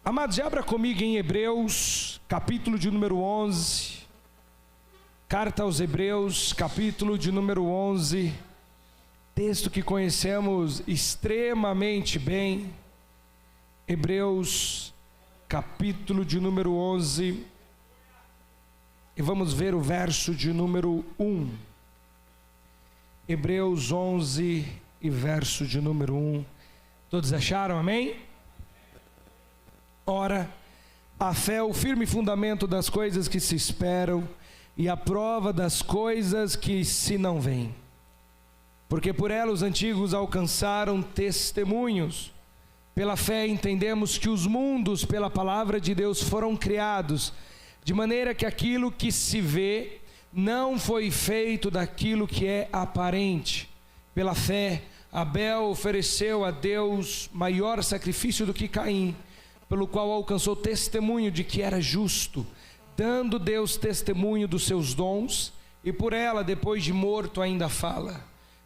Amados, abra comigo em Hebreus, capítulo de número 11. Carta aos Hebreus, capítulo de número 11. Texto que conhecemos extremamente bem. Hebreus, capítulo de número 11. E vamos ver o verso de número 1. Hebreus 11 e verso de número 1. Todos acharam, amém? Ora, a fé é o firme fundamento das coisas que se esperam e a prova das coisas que se não veem. Porque por ela os antigos alcançaram testemunhos. Pela fé entendemos que os mundos pela palavra de Deus foram criados, de maneira que aquilo que se vê não foi feito daquilo que é aparente. Pela fé, Abel ofereceu a Deus maior sacrifício do que Caim, pelo qual alcançou testemunho de que era justo, dando Deus testemunho dos seus dons, e por ela, depois de morto, ainda fala.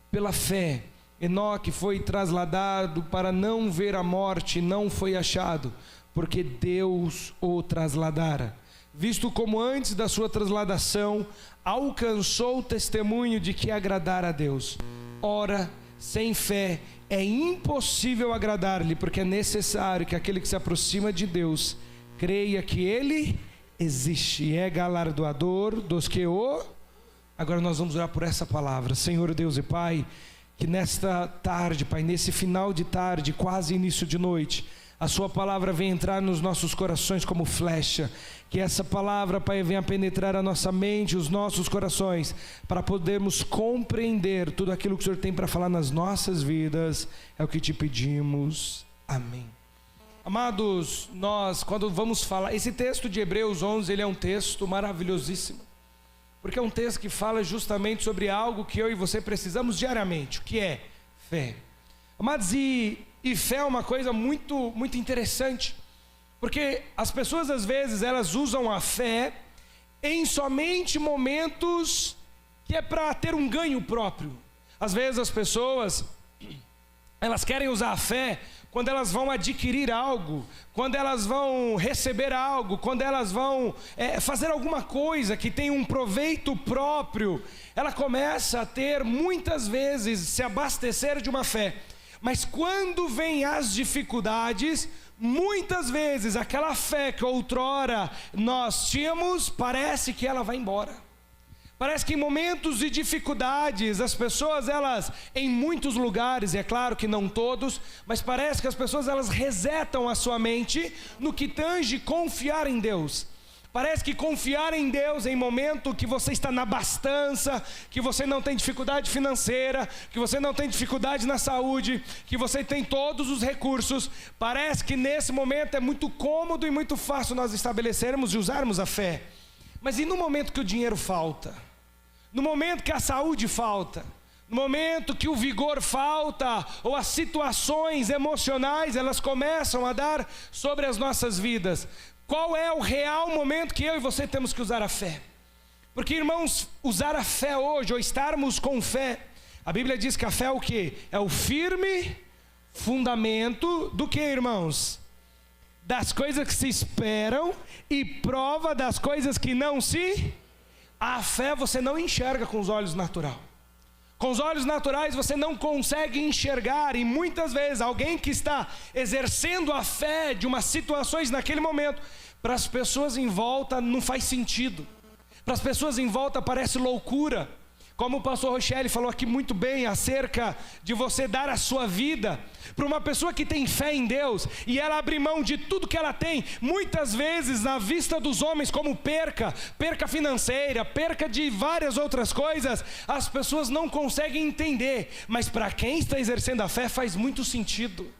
Pela fé, Enoque foi trasladado para não ver a morte, e não foi achado, porque Deus o trasladara. Visto como antes da sua trasladação, alcançou o testemunho de que agradara a Deus. Ora, sem fé é impossível agradar-lhe, porque é necessário que aquele que se aproxima de Deus creia que Ele existe e é galardoador dos que o... Agora nós vamos orar por essa palavra. Senhor Deus e Pai, que nesta tarde, Pai, nesse final de tarde, quase início de noite, a sua palavra venha entrar nos nossos corações como flecha, que essa palavra, Pai, venha penetrar a nossa mente, os nossos corações, para podermos compreender tudo aquilo que o Senhor tem para falar nas nossas vidas. É o que te pedimos, amém. Amados, nós quando vamos falar, esse texto de Hebreus 11, ele é um texto maravilhosíssimo, porque é um texto que fala justamente sobre algo que eu e você precisamos diariamente, o que é fé. Amados, e fé é uma coisa muito interessante, porque as pessoas às vezes elas usam a fé em somente momentos que é para ter um ganho próprio. Às vezes as pessoas elas querem usar a fé quando elas vão adquirir algo, quando elas vão receber algo, quando elas vão fazer alguma coisa que tem um proveito próprio. Ela começa a ter muitas vezes se abastecer de uma fé. Mas quando vem as dificuldades, muitas vezes aquela fé que outrora nós tínhamos, parece que ela vai embora. Parece que em momentos de dificuldades, as pessoas, elas, em muitos lugares, e é claro que não todos, mas parece que as pessoas, elas resetam a sua mente no que tange confiar em Deus. Parece que confiar em Deus em momento que você está na abastança, que você não tem dificuldade financeira, que você não tem dificuldade na saúde, que você tem todos os recursos, parece que nesse momento é muito cômodo e muito fácil nós estabelecermos e usarmos a fé. Mas e no momento que o dinheiro falta? No momento que a saúde falta? No momento que o vigor falta, ou as situações emocionais elas começam a dar sobre as nossas vidas? Qual é o real momento que eu e você temos que usar a fé? Porque, irmãos, usar a fé hoje, ou estarmos com fé, a Bíblia diz que a fé é o quê? É o firme fundamento do que, irmãos? Das coisas que se esperam e prova das coisas que não se... A fé você não enxerga com os olhos naturais. Com os olhos naturais você não consegue enxergar, e muitas vezes alguém que está exercendo a fé de umas situações naquele momento, para as pessoas em volta não faz sentido, para as pessoas em volta parece loucura. Como o pastor Rochelle falou aqui muito bem acerca de você dar a sua vida para uma pessoa que tem fé em Deus e ela abre mão de tudo que ela tem, muitas vezes na vista dos homens como perca financeira, perca de várias outras coisas, as pessoas não conseguem entender, mas para quem está exercendo a fé faz muito sentido.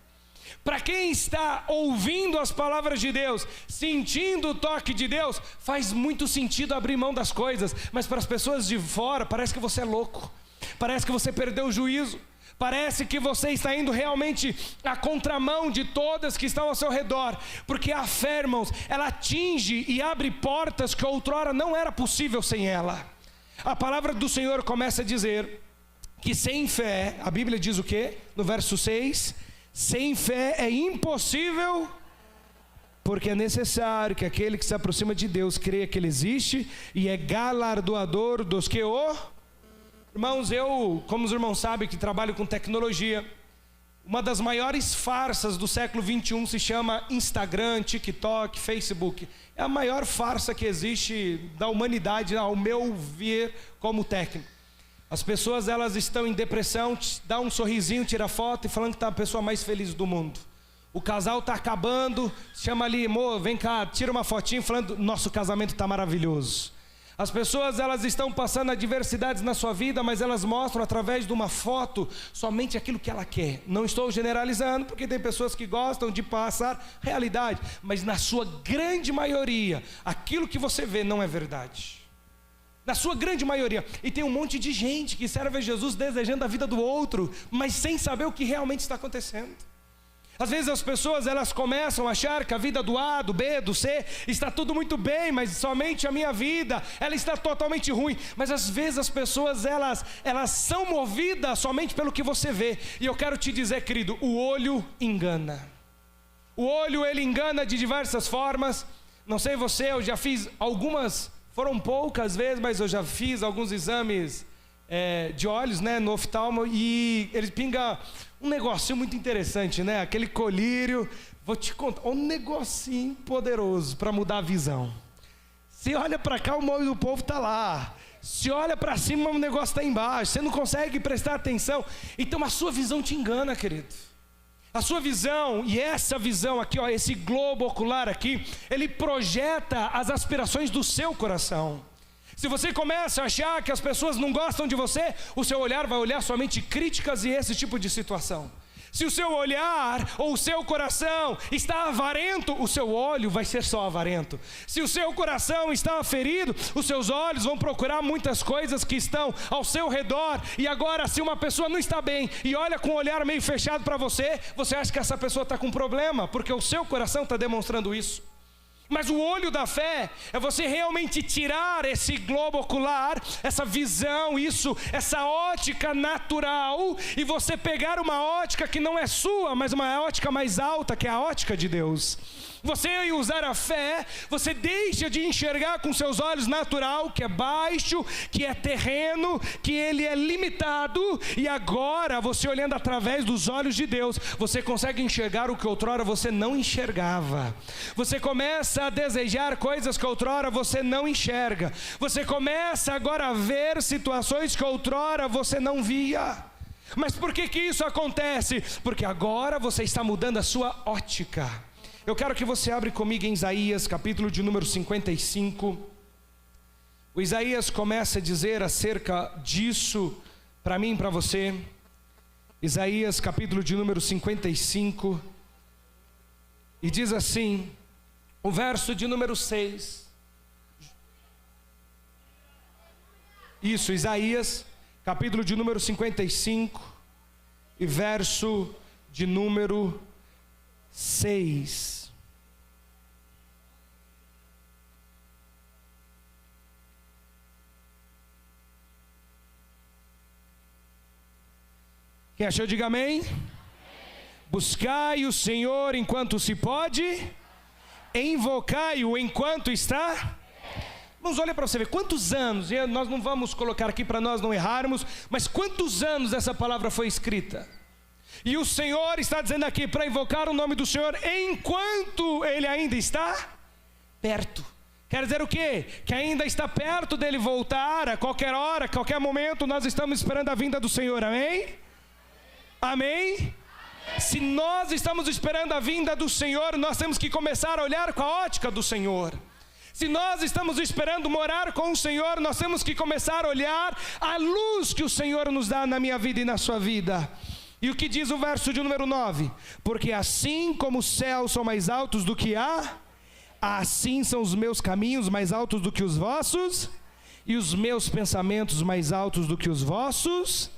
Para quem está ouvindo as palavras de Deus, sentindo o toque de Deus, faz muito sentido abrir mão das coisas. Mas para as pessoas de fora, parece que você é louco, parece que você perdeu o juízo, parece que você está indo realmente à contramão de todas que estão ao seu redor. Porque a fé, irmãos, ela atinge e abre portas que outrora não era possível sem ela. A palavra do Senhor começa a dizer que sem fé, a Bíblia diz o quê? No verso 6... Sem fé é impossível porque é necessário que aquele que se aproxima de Deus creia que Ele existe e é galardoador dos que o... Irmãos, eu, como os irmãos sabem que trabalho com tecnologia, uma das maiores farsas do século 21 se chama Instagram, TikTok, Facebook. É a maior farsa que existe da humanidade, ao meu ver, como técnico. As pessoas, elas estão em depressão, dá um sorrisinho, tira foto e falando que está a pessoa mais feliz do mundo. O casal está acabando, chama ali, amor, vem cá, tira uma fotinho falando, nosso casamento está maravilhoso. As pessoas, elas estão passando adversidades na sua vida, mas elas mostram através de uma foto somente aquilo que ela quer. Não estou generalizando, porque tem pessoas que gostam de passar realidade, mas na sua grande maioria, aquilo que você vê não é verdade. Na sua grande maioria. E tem um monte de gente que serve a Jesus desejando a vida do outro, mas sem saber o que realmente está acontecendo. Às vezes as pessoas, elas começam a achar que a vida do A, do B, do C está tudo muito bem, mas somente a minha vida, ela está totalmente ruim. Mas às vezes as pessoas, elas são movidas somente pelo que você vê. E eu quero te dizer, querido, o olho engana. O olho, ele engana de diversas formas. Não sei você, eu já fiz algumas, foram poucas vezes, mas eu já fiz alguns exames de olhos, né, no oftalmo, e ele pinga um negocinho muito interessante, né, aquele colírio, vou te contar, um negocinho poderoso para mudar a visão. Se olha para cá, o olho do povo está lá, se olha para cima, o negócio está embaixo, você não consegue prestar atenção, então a sua visão te engana, querido. A sua visão, e essa visão aqui, ó, esse globo ocular aqui, ele projeta as aspirações do seu coração. Se você começa a achar que as pessoas não gostam de você, o seu olhar vai olhar somente críticas e esse tipo de situação. Se o seu olhar ou o seu coração está avarento, o seu olho vai ser só avarento. Se o seu coração está ferido, os seus olhos vão procurar muitas coisas que estão ao seu redor. E agora, se uma pessoa não está bem e olha com o olhar meio fechado para você, você acha que essa pessoa está com problema, porque o seu coração está demonstrando isso. Mas o olho da fé é você realmente tirar esse globo ocular, essa visão, essa ótica natural, e você pegar uma ótica que não é sua, mas uma ótica mais alta, que é a ótica de Deus. Você usar a fé, você deixa de enxergar com seus olhos natural, que é baixo, que é terreno, que ele é limitado, e agora você olhando através dos olhos de Deus, você consegue enxergar o que outrora você não enxergava. Você começa a desejar coisas que outrora você não enxerga. Você começa agora a ver situações que outrora você não via. Mas por que isso acontece? Porque agora você está mudando a sua ótica. Eu quero que você abra comigo em Isaías, capítulo de número 55. O Isaías começa a dizer acerca disso para mim e para você. Isaías, capítulo de número 55. E diz assim, o verso de número 6. Isso, Isaías, capítulo de número 55. E verso de número 6. Quem achou, diga amém. Buscai o Senhor enquanto se pode, invocai-o enquanto está. Vamos olhar para você ver quantos anos, e nós não vamos colocar aqui para nós não errarmos, mas quantos anos essa palavra foi escrita? E o Senhor está dizendo aqui para invocar o nome do Senhor enquanto Ele ainda está perto. Quer dizer o quê? Que ainda está perto dele voltar, a qualquer hora, a qualquer momento, nós estamos esperando a vinda do Senhor, amém? Amém? Se nós estamos esperando a vinda do Senhor, nós temos que começar a olhar com a ótica do Senhor. Se nós estamos esperando morar com o Senhor, nós temos que começar a olhar a luz que o Senhor nos dá na minha vida e na sua vida. E o que diz o verso de número 9? Porque assim como os céus são mais altos do que assim são os meus caminhos mais altos do que os vossos, e os meus pensamentos mais altos do que os vossos.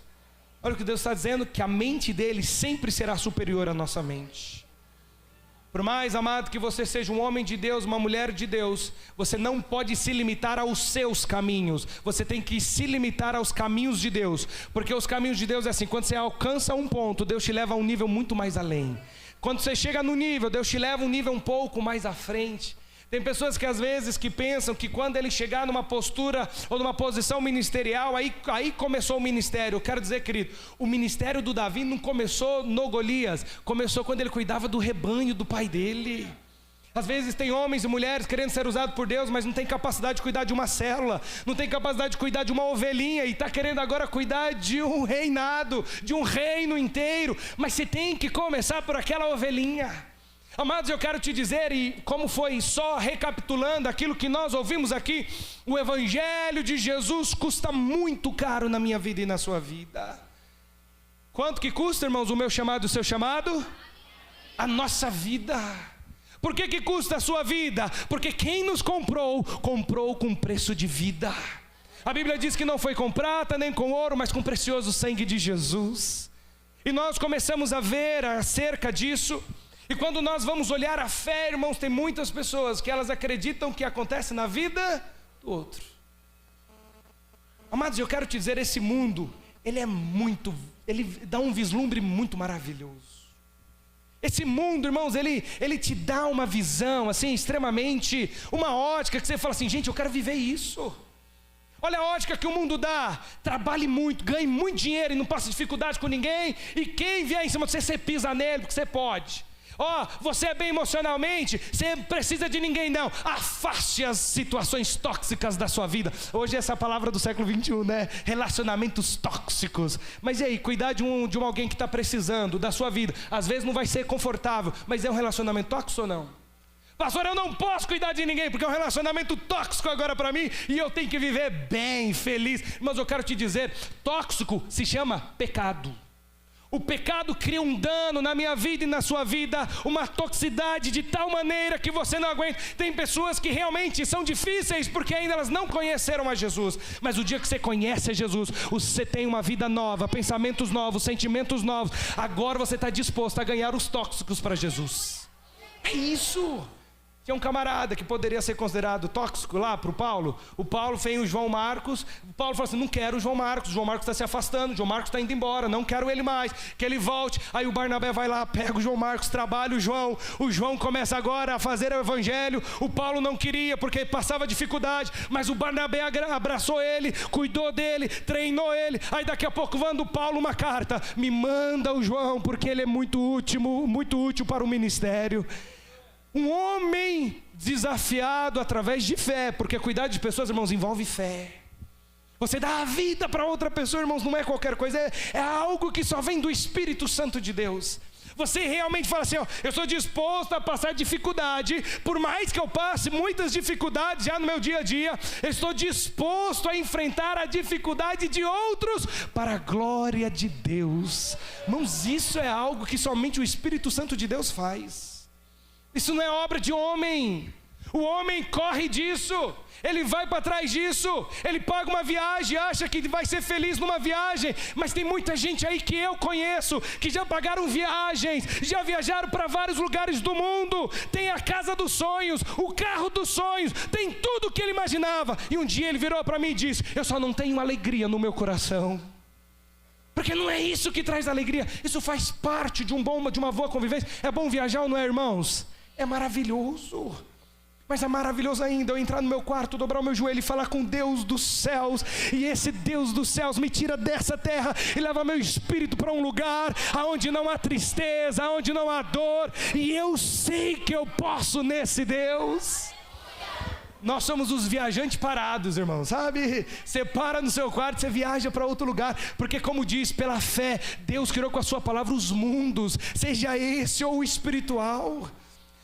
Olha o que Deus está dizendo, que a mente dele sempre será superior à nossa mente. Por mais, amado, que você seja um homem de Deus, uma mulher de Deus, você não pode se limitar aos seus caminhos. Você tem que se limitar aos caminhos de Deus. Porque os caminhos de Deus é assim, quando você alcança um ponto, Deus te leva a um nível muito mais além. Quando você chega no nível, Deus te leva um nível um pouco mais à frente. Tem pessoas que às vezes que pensam que quando ele chegar numa postura ou numa posição ministerial, aí começou o ministério. Eu quero dizer, querido, o ministério do Davi não começou no Golias, começou quando ele cuidava do rebanho do pai dele. Às vezes tem homens e mulheres querendo ser usados por Deus, mas não tem capacidade de cuidar de uma célula, não tem capacidade de cuidar de uma ovelhinha, e está querendo agora cuidar de um reinado, de um reino inteiro. Mas você tem que começar por aquela ovelhinha. Amados, eu quero te dizer, e como foi só recapitulando aquilo que nós ouvimos aqui, o Evangelho de Jesus custa muito caro na minha vida e na sua vida. Quanto que custa, irmãos, o meu chamado e o seu chamado? A nossa vida. Por que custa a sua vida? Porque quem nos comprou, comprou com preço de vida. A Bíblia diz que não foi com prata nem com ouro, mas com o precioso sangue de Jesus. E nós começamos a ver acerca disso. E quando nós vamos olhar a fé, irmãos, tem muitas pessoas que elas acreditam que acontece na vida do outro. Amados, eu quero te dizer, esse mundo, ele dá um vislumbre muito maravilhoso. Esse mundo, irmãos, ele te dá uma visão, assim, extremamente, uma ótica que você fala assim, gente, eu quero viver isso. Olha a ótica que o mundo dá, trabalhe muito, ganhe muito dinheiro e não passe dificuldade com ninguém, e quem vier em cima de você, você pisa nele, porque você pode. Você é bem emocionalmente, você não precisa de ninguém não, afaste as situações tóxicas da sua vida. Hoje essa é a palavra do século 21, né? Relacionamentos tóxicos. Mas e aí, cuidar de um alguém que está precisando da sua vida, às vezes não vai ser confortável, mas é um relacionamento tóxico ou não? Pastor, eu não posso cuidar de ninguém, porque é um relacionamento tóxico agora para mim, e eu tenho que viver bem, feliz. Mas eu quero te dizer, tóxico se chama pecado. O pecado cria um dano na minha vida e na sua vida, uma toxicidade de tal maneira que você não aguenta. Tem pessoas que realmente são difíceis porque ainda elas não conheceram a Jesus. Mas o dia que você conhece a Jesus, você tem uma vida nova, pensamentos novos, sentimentos novos. Agora você está disposto a ganhar os tóxicos para Jesus. É isso. Tinha um camarada que poderia ser considerado tóxico lá para o Paulo. O Paulo fez o João Marcos. O Paulo falou assim, não quero o João Marcos está se afastando, o João Marcos está indo embora, não quero ele mais, que ele volte. Aí o Barnabé vai lá, pega o João Marcos, trabalha o João começa agora a fazer o evangelho. O Paulo não queria porque passava dificuldade, mas o Barnabé abraçou ele, cuidou dele, treinou ele. Aí daqui a pouco manda o Paulo uma carta, me manda o João porque ele é muito útil para o ministério. Um homem desafiado através de fé, porque cuidar de pessoas, irmãos, envolve fé. Você dá a vida para outra pessoa, irmãos, não é qualquer coisa, é algo que só vem do Espírito Santo de Deus. Você realmente fala assim, eu sou disposto a passar dificuldade, por mais que eu passe muitas dificuldades já no meu dia a dia, eu estou disposto a enfrentar a dificuldade de outros para a glória de Deus. Irmãos, isso é algo que somente o Espírito Santo de Deus faz. Isso não é obra de homem. O homem corre disso, ele vai para trás disso, ele paga uma viagem, acha que vai ser feliz numa viagem, mas tem muita gente aí que eu conheço, que já pagaram viagens, já viajaram para vários lugares do mundo, tem a casa dos sonhos, o carro dos sonhos, tem tudo o que ele imaginava, e um dia ele virou para mim e disse, eu só não tenho alegria no meu coração. Porque não é isso que traz alegria, isso faz parte de uma boa convivência. É bom viajar ou não é, irmãos? É maravilhoso, mas é maravilhoso ainda eu entrar no meu quarto, dobrar o meu joelho e falar com Deus dos céus, e esse Deus dos céus me tira dessa terra e leva meu espírito para um lugar onde não há tristeza, onde não há dor, e eu sei que eu posso nesse Deus. Nós somos os viajantes parados, irmãos, sabe? Você para no seu quarto, você viaja para outro lugar, porque como diz, pela fé, Deus criou com a sua palavra os mundos, seja esse ou o espiritual.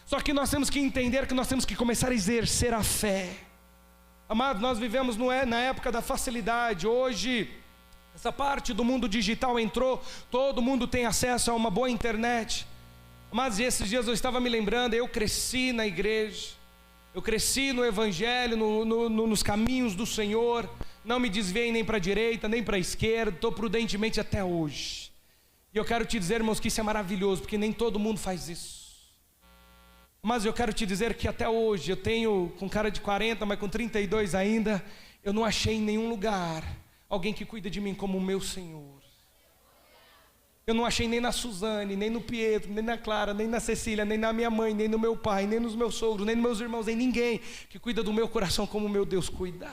Só que nós temos que entender que nós temos que começar a exercer a fé. Amados, nós vivemos na época da facilidade. Hoje, essa parte do mundo digital entrou, todo mundo tem acesso a uma boa internet. Amados, esses dias eu estava me lembrando, eu cresci na igreja, eu cresci no evangelho, nos caminhos do Senhor, não me desviei nem para a direita, nem para a esquerda, estou prudentemente até hoje. E eu quero te dizer, irmãos, que isso é maravilhoso, porque nem todo mundo faz isso. Mas eu quero te dizer que até hoje, eu tenho com cara de 40, mas com 32 ainda, eu não achei em nenhum lugar alguém que cuida de mim como o meu Senhor. Eu não achei nem na Suzane, nem no Pietro, nem na Clara, nem na Cecília, nem na minha mãe, nem no meu pai, nem nos meus sogros, nem nos meus irmãos, nem ninguém que cuida do meu coração como o meu Deus cuida.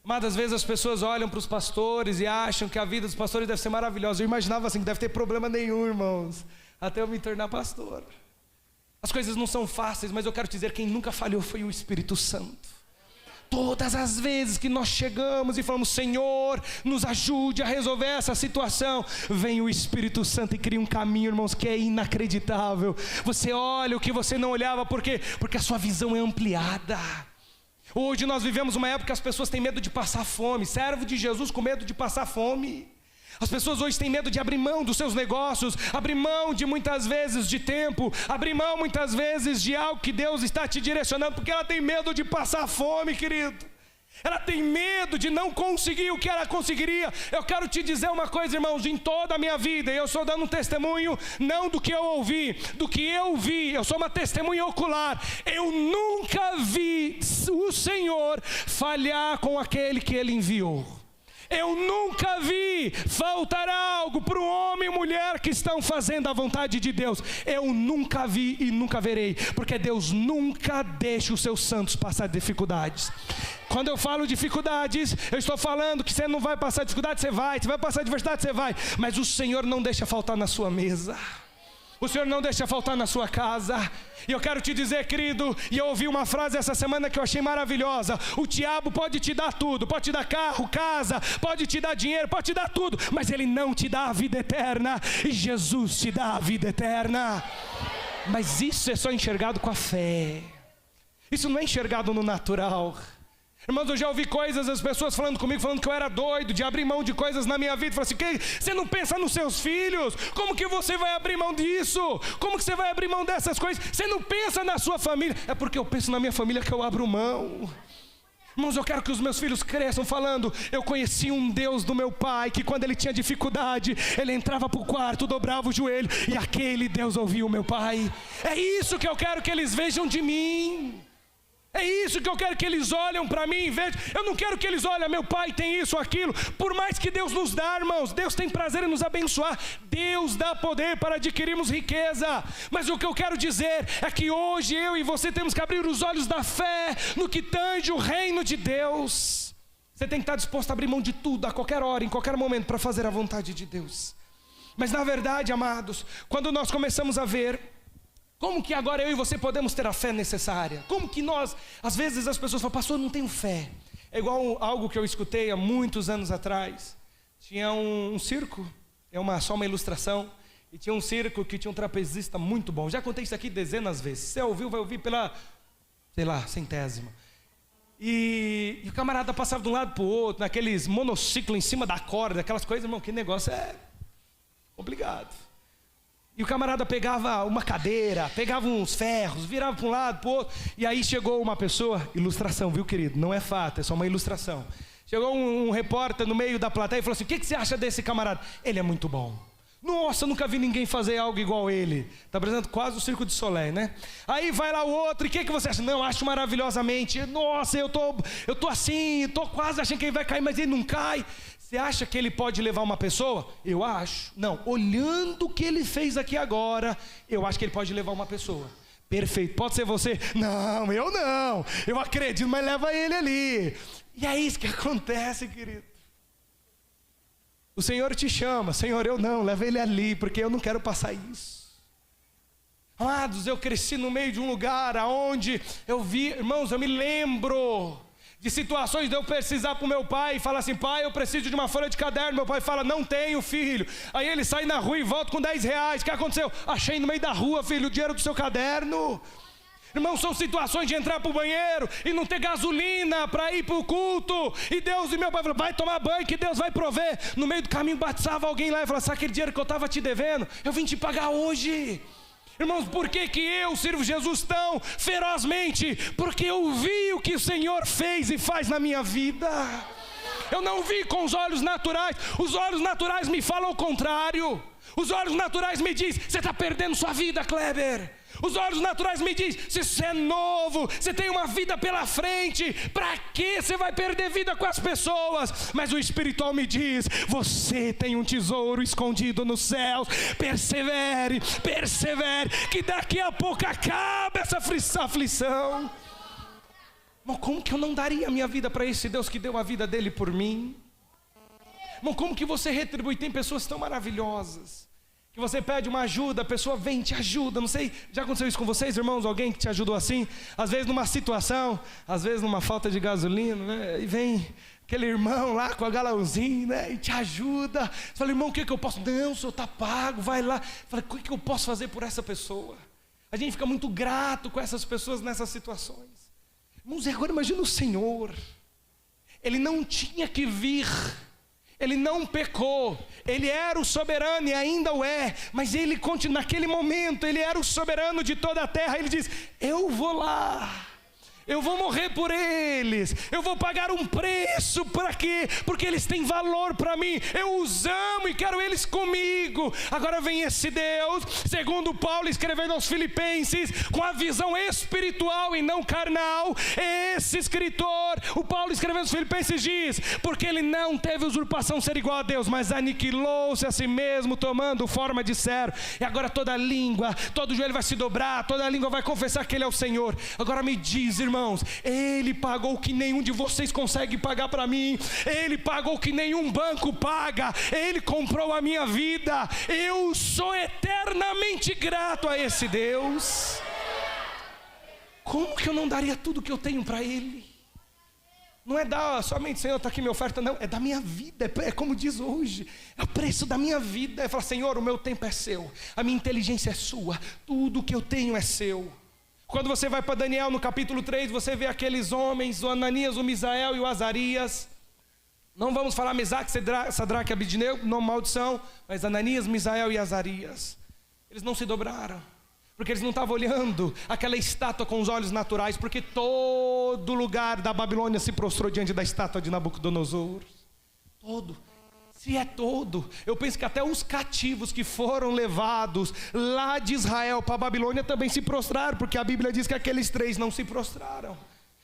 Mas às vezes as pessoas olham para os pastores e acham que a vida dos pastores deve ser maravilhosa. Eu imaginava assim, que deve ter problema nenhum, irmãos, até eu me tornar pastor. As coisas não são fáceis, mas eu quero te dizer, quem nunca falhou foi o Espírito Santo. Todas as vezes que nós chegamos e falamos, Senhor, nos ajude a resolver essa situação, vem o Espírito Santo e cria um caminho, irmãos, que é inacreditável. Você olha o que você não olhava, por quê? Porque a sua visão é ampliada. Hoje nós vivemos uma época que as pessoas têm medo de passar fome. Servo de Jesus com medo de passar fome. As pessoas hoje têm medo de abrir mão dos seus negócios, abrir mão de muitas vezes de tempo, abrir mão muitas vezes de algo que Deus está te direcionando, porque ela tem medo de passar fome, querido. Ela tem medo de não conseguir o que ela conseguiria. Eu quero te dizer uma coisa, irmãos, em toda a minha vida, e eu estou dando um testemunho, não do que eu ouvi, do que eu vi, eu sou uma testemunha ocular. Eu nunca vi o Senhor falhar com aquele que Ele enviou. Eu nunca vi faltar algo para o homem e mulher que estão fazendo a vontade de Deus. Eu nunca vi e nunca verei, porque Deus nunca deixa os seus santos passar dificuldades. Quando eu falo dificuldades, eu estou falando que você não vai passar dificuldade, você vai passar adversidade, você vai, mas o Senhor não deixa faltar na sua mesa. O Senhor não deixa faltar na sua casa. E eu quero te dizer, querido, e eu ouvi uma frase essa semana que eu achei maravilhosa. O diabo pode te dar tudo, pode te dar carro, casa, pode te dar dinheiro, pode te dar tudo, mas ele não te dá a vida eterna. E Jesus te dá a vida eterna. Mas isso é só enxergado com a fé. Isso não é enxergado no natural. Irmãos, eu já ouvi coisas, as pessoas falando comigo, falando que eu era doido de abrir mão de coisas na minha vida. Falaram assim, você não pensa nos seus filhos? Como que você vai abrir mão disso? Como que você vai abrir mão dessas coisas? Você não pensa na sua família? É porque eu penso na minha família que eu abro mão. Irmãos, eu quero que os meus filhos cresçam falando, eu conheci um Deus do meu pai, que quando ele tinha dificuldade, ele entrava para o quarto, dobrava o joelho, e aquele Deus ouvia o meu pai. É isso que eu quero que eles vejam de mim. É isso que eu quero que eles olhem para mim e vejam. Eu não quero que eles olhem, meu pai tem isso, aquilo. Por mais que Deus nos dá, irmãos, Deus tem prazer em nos abençoar. Deus dá poder para adquirirmos riqueza. Mas o que eu quero dizer é que hoje eu e você temos que abrir os olhos da fé no que tange o reino de Deus. Você tem que estar disposto a abrir mão de tudo, a qualquer hora, em qualquer momento, para fazer a vontade de Deus. Mas na verdade, amados, quando nós começamos a ver como que agora eu e você podemos ter a fé necessária? Como que nós, às vezes as pessoas falam, pastor, eu não tenho fé. É igual algo que eu escutei há muitos anos atrás. Tinha um circo, só uma ilustração, e tinha um circo que tinha um trapezista muito bom. Já contei isso aqui dezenas de vezes. Se você ouviu, vai ouvir pela, centésima. E o camarada passava de um lado para o outro, naqueles monociclos em cima da corda, aquelas coisas, irmão, que negócio é complicado. E o camarada pegava uma cadeira, pegava uns ferros, virava para um lado, para o outro. E aí chegou uma pessoa, ilustração, viu, querido? Não é fato, é só uma ilustração. Chegou um repórter no meio da plateia e falou assim, o que você acha desse camarada? Ele é muito bom. Nossa, nunca vi ninguém fazer algo igual ele. Está apresentando quase o Circo de Soleil, né? Aí vai lá o outro, e o que você acha? Não, acho maravilhosamente. Nossa, eu tô assim, tô quase achando que ele vai cair, mas ele não cai. Você acha que ele pode levar uma pessoa? Eu acho. Não, olhando o que ele fez aqui agora, eu acho que ele pode levar uma pessoa. Perfeito, pode ser você? Não, eu não. Eu acredito, mas leva ele ali. E é isso que acontece, querido. O Senhor te chama, Senhor, eu não, leva ele ali, porque eu não quero passar isso. Amados, eu cresci no meio de um lugar onde eu vi, irmãos, eu me lembro de situações de eu precisar para o meu pai e falar assim, pai, eu preciso de uma folha de caderno. Meu pai fala, não tenho, filho. Aí ele sai na rua e volta com 10 reais. O que aconteceu? Achei no meio da rua, filho, o dinheiro do seu caderno. Irmão, são situações de entrar para o banheiro e não ter gasolina para ir para o culto. E Deus e meu pai falaram, vai tomar banho que Deus vai prover. No meio do caminho batizava alguém lá e falava, sabe aquele dinheiro que eu estava te devendo? Eu vim te pagar hoje. Irmãos, por que eu sirvo Jesus tão ferozmente? Porque eu vi o que o Senhor fez e faz na minha vida. Eu não vi com os olhos naturais. Os olhos naturais me falam o contrário. Os olhos naturais me dizem, você está perdendo sua vida, Kleber. Os olhos naturais me dizem, se você é novo, você tem uma vida pela frente, para que você vai perder vida com as pessoas? Mas o espiritual me diz, você tem um tesouro escondido nos céus, persevere, que daqui a pouco acaba essa aflição. Mas como que eu não daria a minha vida para esse Deus que deu a vida dele por mim? Irmão, como que você retribui? Tem pessoas tão maravilhosas, que você pede uma ajuda, a pessoa vem e te ajuda. Não sei, já aconteceu isso com vocês, irmãos? Alguém que te ajudou assim? Às vezes numa situação, às vezes numa falta de gasolina, né? E vem aquele irmão lá com a galãozinho, né? E te ajuda. Você fala, irmão, o que eu posso? Não, o senhor está pago, vai lá. Fala, o que eu posso fazer por essa pessoa? A gente fica muito grato com essas pessoas nessas situações. Irmãos, agora imagina o Senhor. Ele não tinha que vir. Ele não pecou, ele era o soberano e ainda o é, mas ele continua, naquele momento, ele era o soberano de toda a terra. Ele diz, eu vou lá, eu vou morrer por eles, eu vou pagar um preço. Para quê? Porque eles têm valor para mim, eu os amo e quero eles comigo. Agora vem esse Deus, segundo Paulo escrevendo aos Filipenses, com a visão espiritual e não carnal. Esse escritor, o Paulo escrevendo aos Filipenses diz, porque ele não teve usurpação ser igual a Deus, mas aniquilou-se a si mesmo, tomando forma de servo. E agora toda língua, todo joelho vai se dobrar, toda língua vai confessar que ele é o Senhor. Agora me diz, irmão, ele pagou o que nenhum de vocês consegue pagar para mim. Ele pagou o que nenhum banco paga. Ele comprou a minha vida. Eu sou eternamente grato a esse Deus. Como que eu não daria tudo que eu tenho para Ele? Não é dar somente, Senhor, está aqui minha oferta, não. É da minha vida, é como diz hoje, é o preço da minha vida. É falar, Senhor, o meu tempo é seu, a minha inteligência é sua, tudo que eu tenho é seu. Quando você vai para Daniel no capítulo 3, você vê aqueles homens, o Ananias, o Misael e o Azarias. Não vamos falar Mesaque, Sadraque e Abidnego, não maldição, mas Ananias, Misael e Azarias. Eles não se dobraram, porque eles não estavam olhando aquela estátua com os olhos naturais, porque todo lugar da Babilônia se prostrou diante da estátua de Nabucodonosor. Se é todo, eu penso que até os cativos que foram levados lá de Israel para a Babilônia também se prostraram, porque a Bíblia diz que aqueles 3 não se prostraram.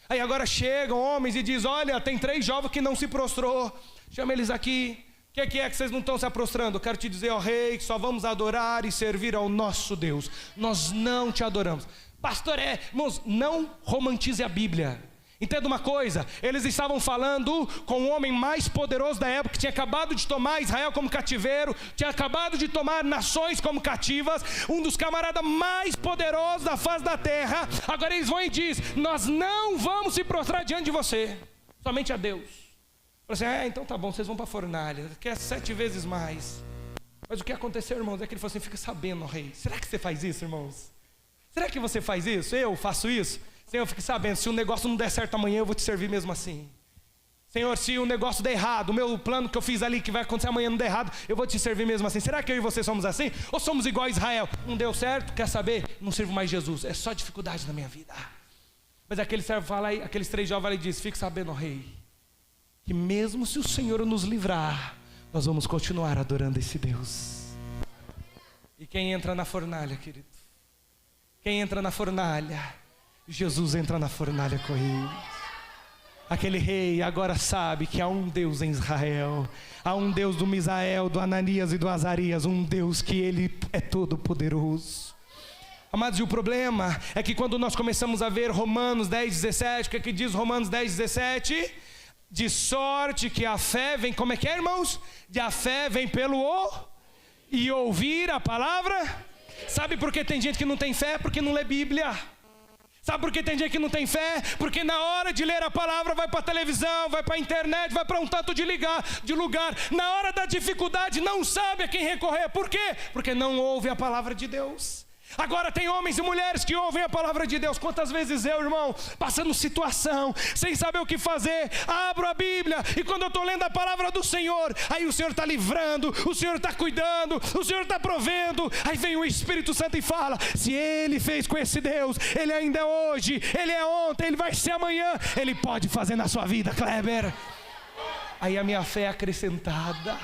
Aí agora chegam homens e dizem, olha, tem 3 jovens que não se prostrou, chama eles aqui. O que é que vocês não estão se prostrando? Eu quero te dizer, ó rei, que só vamos adorar e servir ao nosso Deus, nós não te adoramos. Pastor, irmãos, não romantize a Bíblia. Entenda uma coisa, eles estavam falando com o homem mais poderoso da época, que tinha acabado de tomar Israel como cativeiro, tinha acabado de tomar nações como cativas, um dos camaradas mais poderosos da face da terra. Agora eles vão e dizem, nós não vamos se prostrar diante de você, somente a Deus. Assim, então tá bom, vocês vão para a fornalha, quer 7 vezes mais. Mas o que aconteceu, irmãos, é que ele falou assim, fica sabendo, rei, será que você faz isso, irmãos? Será que você faz isso? Eu faço isso? Senhor, fique sabendo, se o negócio não der certo amanhã, eu vou te servir mesmo assim. Senhor, se o negócio der errado, o meu plano que eu fiz ali, que vai acontecer amanhã, não der errado, eu vou te servir mesmo assim. Será que eu e você somos assim? Ou somos igual a Israel? Não deu certo, quer saber? Não sirvo mais Jesus, é só dificuldade na minha vida. Mas aquele servo fala aí, aqueles 3 jovens ali diz, fique sabendo, rei, que mesmo se o Senhor nos livrar, nós vamos continuar adorando esse Deus. E quem entra na fornalha, querido? Quem entra na fornalha? Jesus entra na fornalha com ele. Aquele rei agora sabe que há um Deus em Israel, há um Deus do Misael, do Ananias e do Azarias, um Deus que ele é todo poderoso. Amados, e o problema é que quando nós começamos a ver Romanos 10:17, o que é que diz Romanos 10:17? De sorte que a fé vem, como é que é, irmãos? De a fé vem pelo e ouvir a palavra. Sabe por que tem gente que não tem fé? Porque não lê Bíblia. Sabe por que tem gente que não tem fé? Porque na hora de ler a palavra vai para a televisão, vai para a internet, vai para um tanto de lugar. Na hora da dificuldade não sabe a quem recorrer. Por quê? Porque não ouve a palavra de Deus. Agora tem homens e mulheres que ouvem a palavra de Deus. Quantas vezes eu, irmão, passando situação, sem saber o que fazer, abro a Bíblia e quando eu estou lendo a palavra do Senhor, aí o Senhor está livrando, o Senhor está cuidando, o Senhor está provendo. Aí vem o Espírito Santo e fala, se Ele fez com esse Deus, Ele ainda é hoje, Ele é ontem, Ele vai ser amanhã, Ele pode fazer na sua vida, Kleber. Aí a minha fé é acrescentada.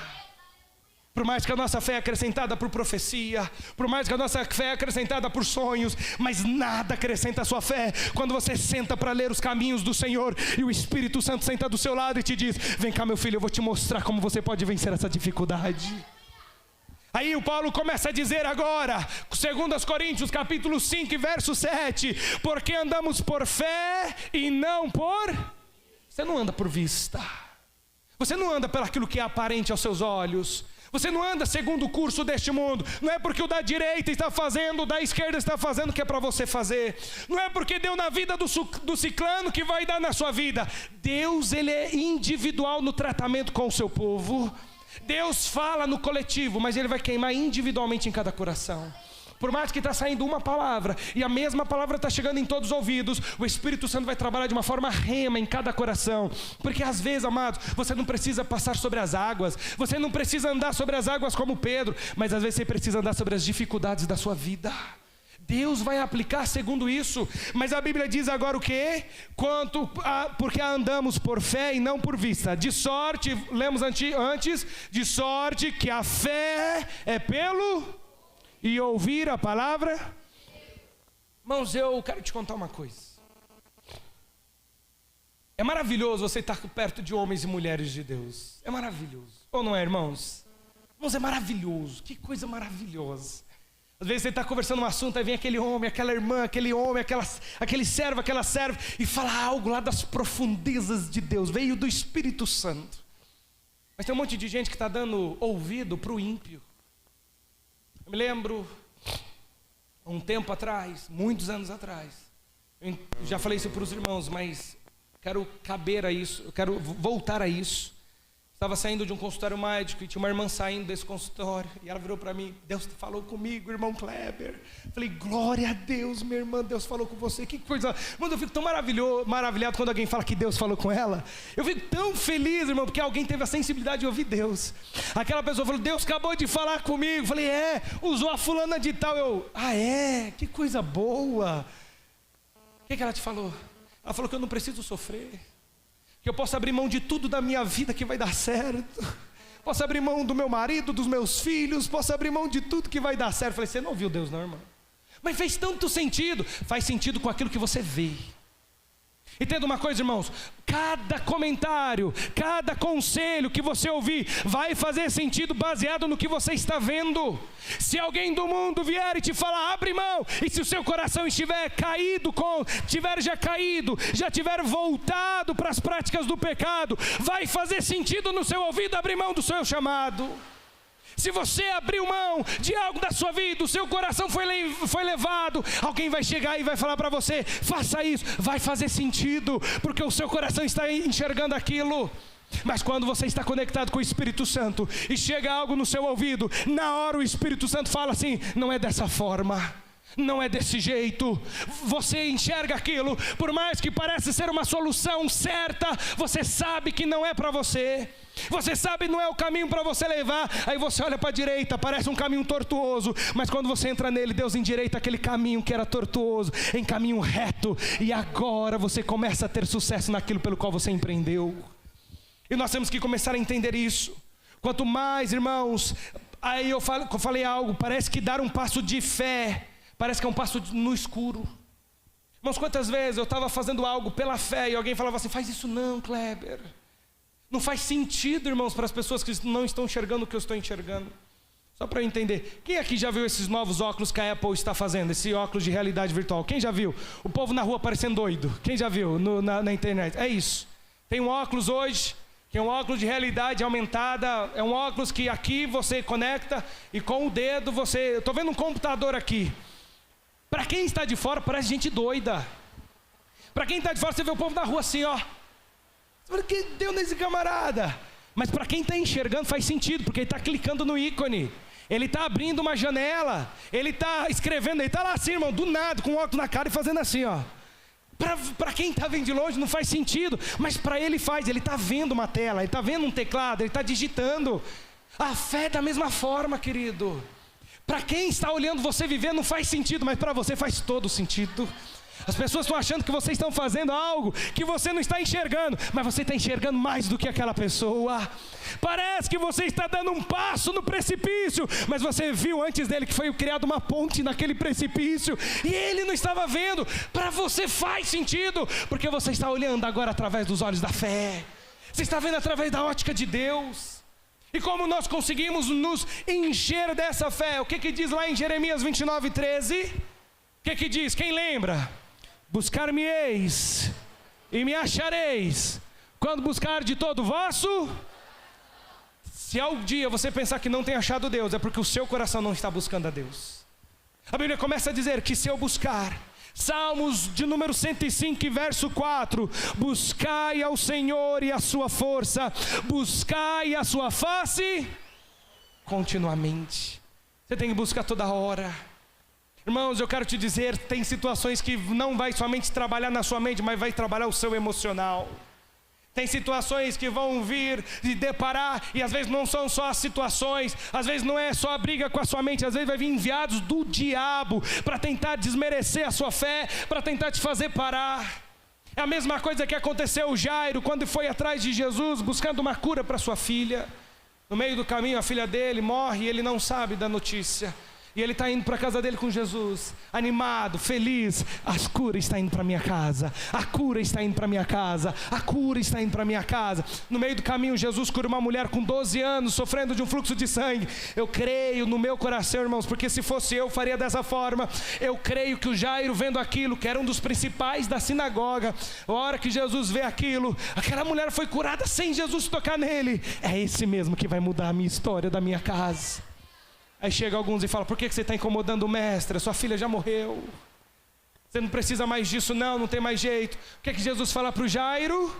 Por mais que a nossa fé é acrescentada por profecia, por mais que a nossa fé é acrescentada por sonhos, mas nada acrescenta a sua fé quando você senta para ler os caminhos do Senhor e o Espírito Santo senta do seu lado e te diz: vem cá, meu filho, eu vou te mostrar como você pode vencer essa dificuldade. Aí o Paulo começa a dizer agora, 2 Coríntios capítulo 5 verso 7, porque andamos por fé e não por... Você não anda por vista, você não anda pelo aquilo que é aparente aos seus olhos, você não anda segundo o curso deste mundo. Não é porque o da direita está fazendo, o da esquerda está fazendo, que é para você fazer. Não é porque deu na vida do ciclano que vai dar na sua vida. Deus, ele é individual no tratamento com o seu povo. Deus fala no coletivo, mas ele vai queimar individualmente em cada coração. Por mais que está saindo uma palavra e a mesma palavra está chegando em todos os ouvidos, o Espírito Santo vai trabalhar de uma forma rema em cada coração. Porque às vezes, amados, você não precisa passar sobre as águas, você não precisa andar sobre as águas como Pedro, mas às vezes você precisa andar sobre as dificuldades da sua vida. Deus vai aplicar segundo isso. Mas a Bíblia diz agora o quê? Porque andamos por fé e não por vista. De sorte, lemos antes, de sorte que a fé é pelo... e ouvir a palavra. Irmãos, eu quero te contar uma coisa. É maravilhoso você estar perto de homens e mulheres de Deus. É maravilhoso. Ou não é, irmãos? Irmãos, é maravilhoso. Que coisa maravilhosa. Às vezes você está conversando um assunto, aí vem aquele homem, aquela irmã, aquele homem, aquele servo, aquela serva, e fala algo lá das profundezas de Deus. Veio do Espírito Santo. Mas tem um monte de gente que está dando ouvido para o ímpio. Eu me lembro, um tempo atrás, muitos anos atrás, eu já falei isso para os irmãos, mas quero caber a isso, eu quero voltar a isso. Estava saindo de um consultório médico e tinha uma irmã saindo desse consultório, e ela virou para mim: Deus falou comigo, irmão Kleber. Eu falei: glória a Deus, minha irmã, Deus falou com você. Que coisa, mano, eu fico tão maravilhado quando alguém fala que Deus falou com ela. Eu fico tão feliz, irmão, porque alguém teve a sensibilidade de ouvir Deus. Aquela pessoa falou: Deus acabou de falar comigo. Eu falei: usou a fulana de tal. Que coisa boa. O que ela te falou? Ela falou que eu não preciso sofrer, que eu posso abrir mão de tudo da minha vida que vai dar certo. Posso abrir mão do meu marido, dos meus filhos, posso abrir mão de tudo que vai dar certo. Eu falei: você não ouviu Deus não, irmão? Mas fez tanto sentido. Faz sentido com aquilo que você vê. Entenda uma coisa, irmãos, cada comentário, cada conselho que você ouvir vai fazer sentido baseado no que você está vendo. Se alguém do mundo vier e te falar: abre mão, e se o seu coração estiver caído, já tiver voltado para as práticas do pecado, vai fazer sentido no seu ouvido abrir mão do seu chamado. Se você abriu mão de algo da sua vida, o seu coração foi levado, alguém vai chegar e vai falar para você: faça isso, vai fazer sentido, porque o seu coração está enxergando aquilo. Mas quando você está conectado com o Espírito Santo e chega algo no seu ouvido, na hora o Espírito Santo fala assim: não é dessa forma, não é desse jeito. Você enxerga aquilo, por mais que pareça ser uma solução certa, você sabe que não é para você. Você sabe, não é o caminho para você levar. Aí você olha para a direita, parece um caminho tortuoso, mas quando você entra nele, Deus endireita aquele caminho que era tortuoso em caminho reto, e agora você começa a ter sucesso naquilo pelo qual você empreendeu. E nós temos que começar a entender isso. Quanto mais, irmãos, aí eu falei algo, parece que dar um passo de fé parece que é um passo no escuro. Irmãos, quantas vezes eu estava fazendo algo pela fé e alguém falava assim: faz isso não, Kleber. Não faz sentido, irmãos, para as pessoas que não estão enxergando o que eu estou enxergando. Só para eu entender, quem aqui já viu esses novos óculos que a Apple está fazendo? Esse óculos de realidade virtual, quem já viu? O povo na rua parecendo doido, quem já viu na internet? É isso, tem um óculos hoje, que é um óculos de realidade aumentada. É um óculos que aqui você conecta e com o dedo você... Eu estou vendo um computador aqui. Para quem está de fora parece gente doida. Para quem está de fora, você vê o povo na rua assim, ó. O que deu nesse camarada? Mas para quem está enxergando faz sentido, porque ele está clicando no ícone, ele está abrindo uma janela, ele está escrevendo, ele está lá assim, irmão, do nada, com o óculos na cara e fazendo assim, ó. Para quem está vendo de longe não faz sentido, mas para ele faz. Ele está vendo uma tela, ele está vendo um teclado, ele está digitando. A fé é da mesma forma, querido. Para quem está olhando você viver não faz sentido, mas para você faz todo sentido. As pessoas estão achando que vocês estão fazendo algo que você não está enxergando, mas você está enxergando mais do que aquela pessoa. Parece que você está dando um passo no precipício, mas você viu antes dele que foi criada uma ponte naquele precipício, e ele não estava vendo. Para você faz sentido, porque você está olhando agora através dos olhos da fé. Você está vendo através da ótica de Deus. E como nós conseguimos nos encher dessa fé? O que diz lá em Jeremias 29:13? O que diz? Quem lembra? Buscar-me-eis e me achareis, quando buscar de todo o vosso. Se ao dia você pensar que não tem achado Deus, é porque o seu coração não está buscando a Deus. A Bíblia começa a dizer que se eu buscar, Salmos de número 105, verso 4, buscai ao Senhor e a sua força, buscai a sua face continuamente. Você tem que buscar toda hora. Irmãos, eu quero te dizer, tem situações que não vai somente trabalhar na sua mente, mas vai trabalhar o seu emocional. Tem situações que vão vir e deparar, e às vezes não são só as situações, às vezes não é só a briga com a sua mente, às vezes vai vir enviados do diabo para tentar desmerecer a sua fé, para tentar te fazer parar. É a mesma coisa que aconteceu o Jairo, quando foi atrás de Jesus, buscando uma cura para sua filha. No meio do caminho a filha dele morre e ele não sabe da notícia. E ele está indo para a casa dele com Jesus, animado, feliz. A cura está indo para minha casa, a cura está indo para minha casa, a cura está indo para minha casa. No meio do caminho Jesus cura uma mulher com 12 anos, sofrendo de um fluxo de sangue. Eu creio no meu coração, irmãos, porque se fosse eu faria dessa forma. Eu creio que o Jairo, vendo aquilo, que era um dos principais da sinagoga, a hora que Jesus vê aquilo, aquela mulher foi curada sem Jesus tocar nele. É esse mesmo que vai mudar a minha história da minha casa. Aí chega alguns e fala: por que você está incomodando o mestre? A sua filha já morreu. Você não precisa mais disso, não tem mais jeito. O que Jesus fala para o Jairo?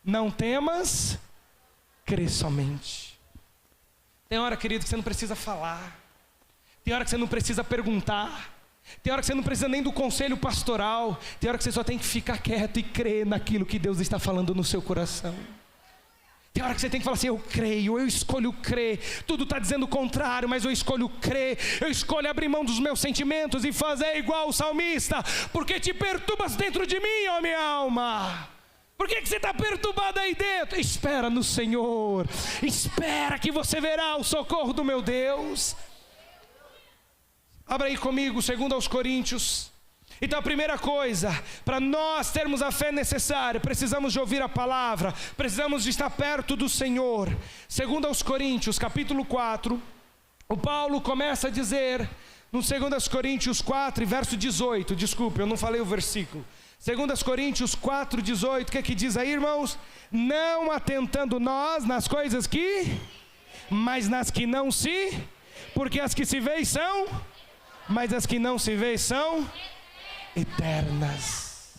Não temas, crê somente. Tem hora, querido, que você não precisa falar. Tem hora que você não precisa perguntar. Tem hora que você não precisa nem do conselho pastoral. Tem hora que você só tem que ficar quieto e crer naquilo que Deus está falando no seu coração. Tem hora que você tem que falar assim: eu creio, eu escolho crer. Tudo está dizendo o contrário, mas eu escolho crer. Eu escolho abrir mão dos meus sentimentos e fazer igual o salmista. Porque te perturbas dentro de mim, ó minha alma? Por que você está perturbado aí dentro? Espera no Senhor. Espera que você verá o socorro do meu Deus. Abra aí comigo, 2 Coríntios. Então a primeira coisa, para nós termos a fé necessária, precisamos de ouvir a palavra, precisamos de estar perto do Senhor. 2 Coríntios, capítulo 4, o Paulo começa a dizer, no 2 Coríntios 4, verso 18, desculpe, eu não falei o versículo. 2 Coríntios 4, 18, o que é que diz aí, irmãos? Não atentando nós nas coisas que, mas nas que não se, porque as que se veem são, mas as que não se veem são eternas.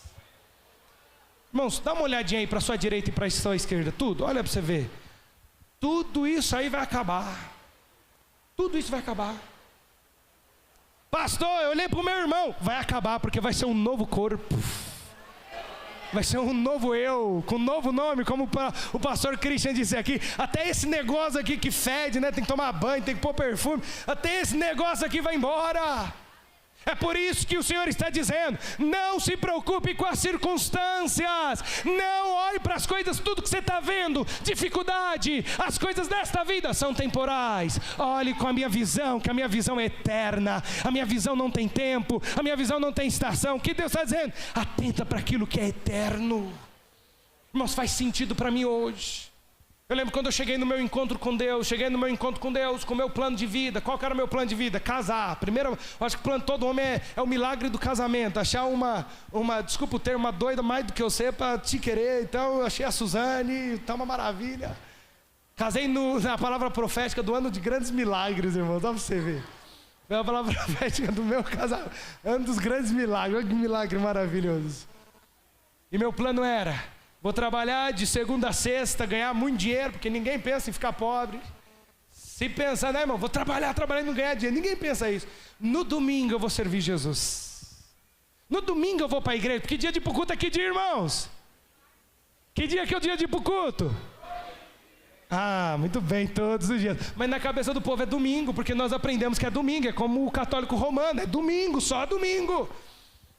Irmãos, dá uma olhadinha aí para a sua direita e para a sua esquerda, tudo, olha para você ver. Tudo isso aí vai acabar. Tudo isso vai acabar. Pastor, eu olhei para o meu irmão. Vai acabar, porque vai ser um novo corpo. Vai ser um novo eu, com um novo nome, como o pastor Christian disse aqui. Até esse negócio aqui que fede, né? Tem que tomar banho, tem que pôr perfume. Até esse negócio aqui vai embora. É por isso que o Senhor está dizendo: não se preocupe com as circunstâncias, não olhe para as coisas, tudo que você está vendo, dificuldade, as coisas desta vida são temporais. Olhe com a minha visão, que a minha visão é eterna, a minha visão não tem tempo, a minha visão não tem estação. O que Deus está dizendo? Atenta para aquilo que é eterno. Irmãos, faz sentido para mim hoje. Eu lembro quando eu cheguei no meu encontro com Deus, com o meu plano de vida. Qual que era o meu plano de vida? Casar. Primeiro, eu acho que o plano de todo homem é o milagre do casamento. Achar uma, desculpa o termo, uma doida mais do que eu sei para te querer. Então eu achei a Suzane, tá uma maravilha. Casei na palavra profética do ano de grandes milagres, irmão, dá para você ver. Foi a palavra profética do meu casamento, ano dos grandes milagres. Olha que milagre maravilhoso. E meu plano era: vou trabalhar de segunda a sexta, ganhar muito dinheiro, porque ninguém pensa em ficar pobre. Se pensar, né, irmão, vou trabalhar e não ganhar dinheiro. Ninguém pensa isso. No domingo eu vou servir Jesus. No domingo eu vou para a igreja. Porque dia de ir para o culto é que dia, irmãos? Que dia que é o dia de ir para o culto? Ah, muito bem, todos os dias. Mas na cabeça do povo é domingo, porque nós aprendemos que é domingo. É como o católico romano, é domingo, só domingo.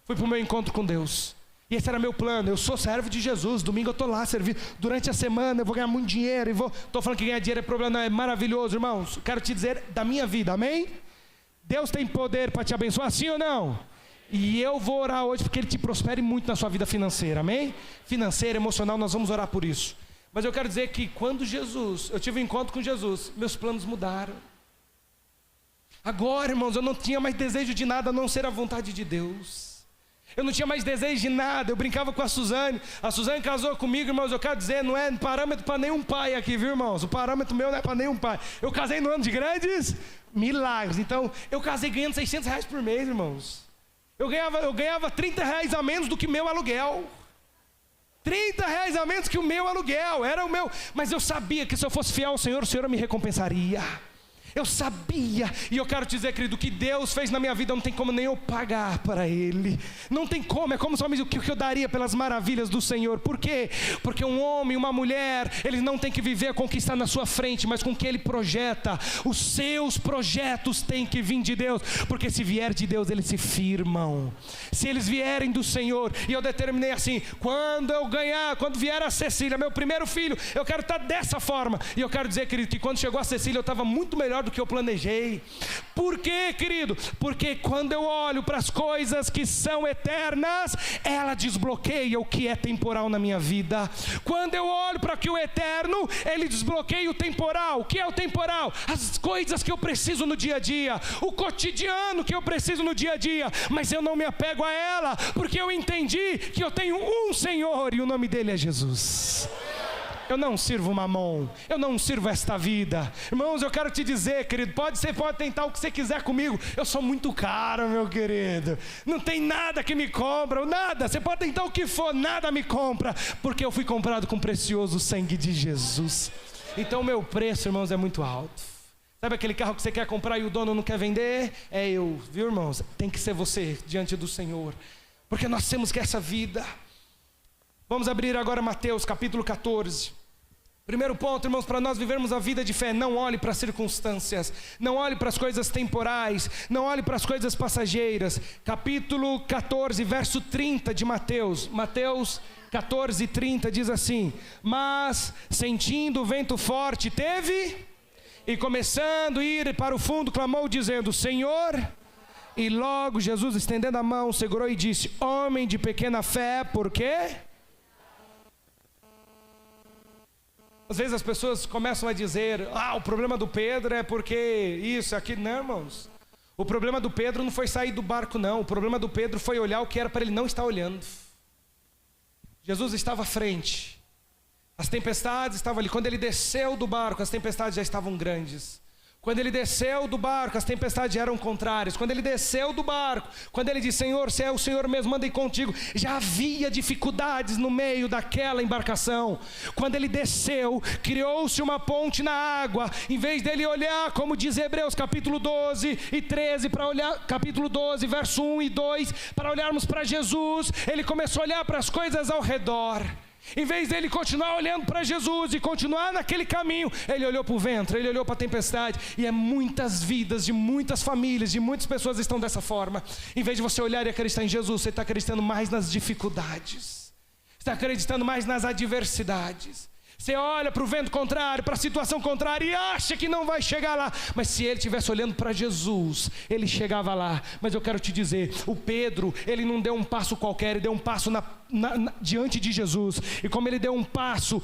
fui para o meu encontro com Deus. E esse era meu plano. Eu sou servo de Jesus. Domingo eu estou lá servindo. Durante a semana eu vou ganhar muito dinheiro. Estou falando que ganhar dinheiro é problema, não, é maravilhoso, irmãos. Quero te dizer da minha vida, amém? Deus tem poder para te abençoar, sim ou não? E eu vou orar hoje porque Ele te prospere muito na sua vida financeira, amém? Financeira, emocional, nós vamos orar por isso. Mas eu quero dizer que quando eu tive um encontro com Jesus, meus planos mudaram. Agora, irmãos, eu não tinha mais desejo de nada a não ser a vontade de Deus. Eu não tinha mais desejo de nada. Eu brincava com a Suzane casou comigo, irmãos. Eu quero dizer, não é parâmetro para nenhum pai aqui, viu, irmãos? O parâmetro meu não é para nenhum pai. Eu casei no ano de grandes milagres. Então, eu casei ganhando R$600 por mês, irmãos. Eu ganhava R$30 a menos do que meu aluguel. R$30 a menos que o meu aluguel. Era o meu. Mas eu sabia que se eu fosse fiel ao Senhor, o Senhor me recompensaria. Eu sabia, e eu quero te dizer, querido, o que Deus fez na minha vida não tem como nem eu pagar para Ele. Não tem como, é como somente o que eu daria pelas maravilhas do Senhor. Por quê? Porque um homem, uma mulher, eles não têm que viver com o que está na sua frente, mas com o que ele projeta. Os seus projetos têm que vir de Deus, porque se vier de Deus, eles se firmam. Se eles vierem do Senhor, e eu determinei assim, quando vier a Cecília, meu primeiro filho, eu quero estar dessa forma. E eu quero dizer, querido, que quando chegou a Cecília, eu estava muito melhor do que eu planejei. Por quê, querido? Porque quando eu olho para as coisas que são eternas, ela desbloqueia o que é temporal na minha vida. Quando eu olho para o eterno, ele desbloqueia o temporal. O que é o temporal? As coisas que eu preciso no dia a dia, o cotidiano que eu preciso no dia a dia, mas eu não me apego a ela, porque eu entendi que eu tenho um Senhor e o nome dele é Jesus. Eu não sirvo mamon, eu não sirvo esta vida. Irmãos, eu quero te dizer, querido, pode tentar o que você quiser comigo. Eu sou muito caro, meu querido. Não tem nada que me compra, nada. Você pode tentar o que for, nada me compra, porque eu fui comprado com o precioso sangue de Jesus. Então o meu preço, irmãos, é muito alto. Sabe aquele carro que você quer comprar e o dono não quer vender? É eu, viu, irmãos? Tem que ser você diante do Senhor, porque nós temos que essa vida. Vamos abrir agora Mateus capítulo 14. Primeiro ponto, irmãos, para nós vivermos a vida de fé, não olhe para as circunstâncias, não olhe para as coisas temporais, não olhe para as coisas passageiras. Capítulo 14, verso 30 de Mateus. Mateus 14, 30 diz assim: mas sentindo o vento forte, e começando a ir para o fundo, clamou dizendo: Senhor. E logo Jesus, estendendo a mão, segurou e disse: homem de pequena fé, por quê? Às vezes as pessoas começam a dizer: o problema do Pedro é porque isso, aquilo. Não, irmãos. O problema do Pedro não foi sair do barco, não. O problema do Pedro foi olhar o que era para ele não estar olhando. Jesus estava à frente. As tempestades estavam ali. Quando ele desceu do barco, as tempestades já estavam grandes. Quando ele desceu do barco, as tempestades eram contrárias. Quando ele desceu do barco, quando ele disse: Senhor, se é o Senhor mesmo, manda ir contigo, já havia dificuldades no meio daquela embarcação. Quando ele desceu, criou-se uma ponte na água. Em vez dele olhar, como diz Hebreus capítulo 12 e 13, para olhar, capítulo 12, verso 1 e 2, para olharmos para Jesus, ele começou a olhar para as coisas ao redor. Em vez dele continuar olhando para Jesus e continuar naquele caminho, ele olhou para o vento, ele olhou para a tempestade. E muitas vidas de muitas famílias, de muitas pessoas estão dessa forma. Em vez de você olhar e acreditar em Jesus, você está acreditando mais nas dificuldades, está acreditando mais nas adversidades. Você olha para o vento contrário, para a situação contrária e acha que não vai chegar lá. Mas se ele estivesse olhando para Jesus, ele chegava lá. Mas eu quero te dizer, o Pedro, ele não deu um passo qualquer, ele deu um passo diante de Jesus. E como ele deu um passo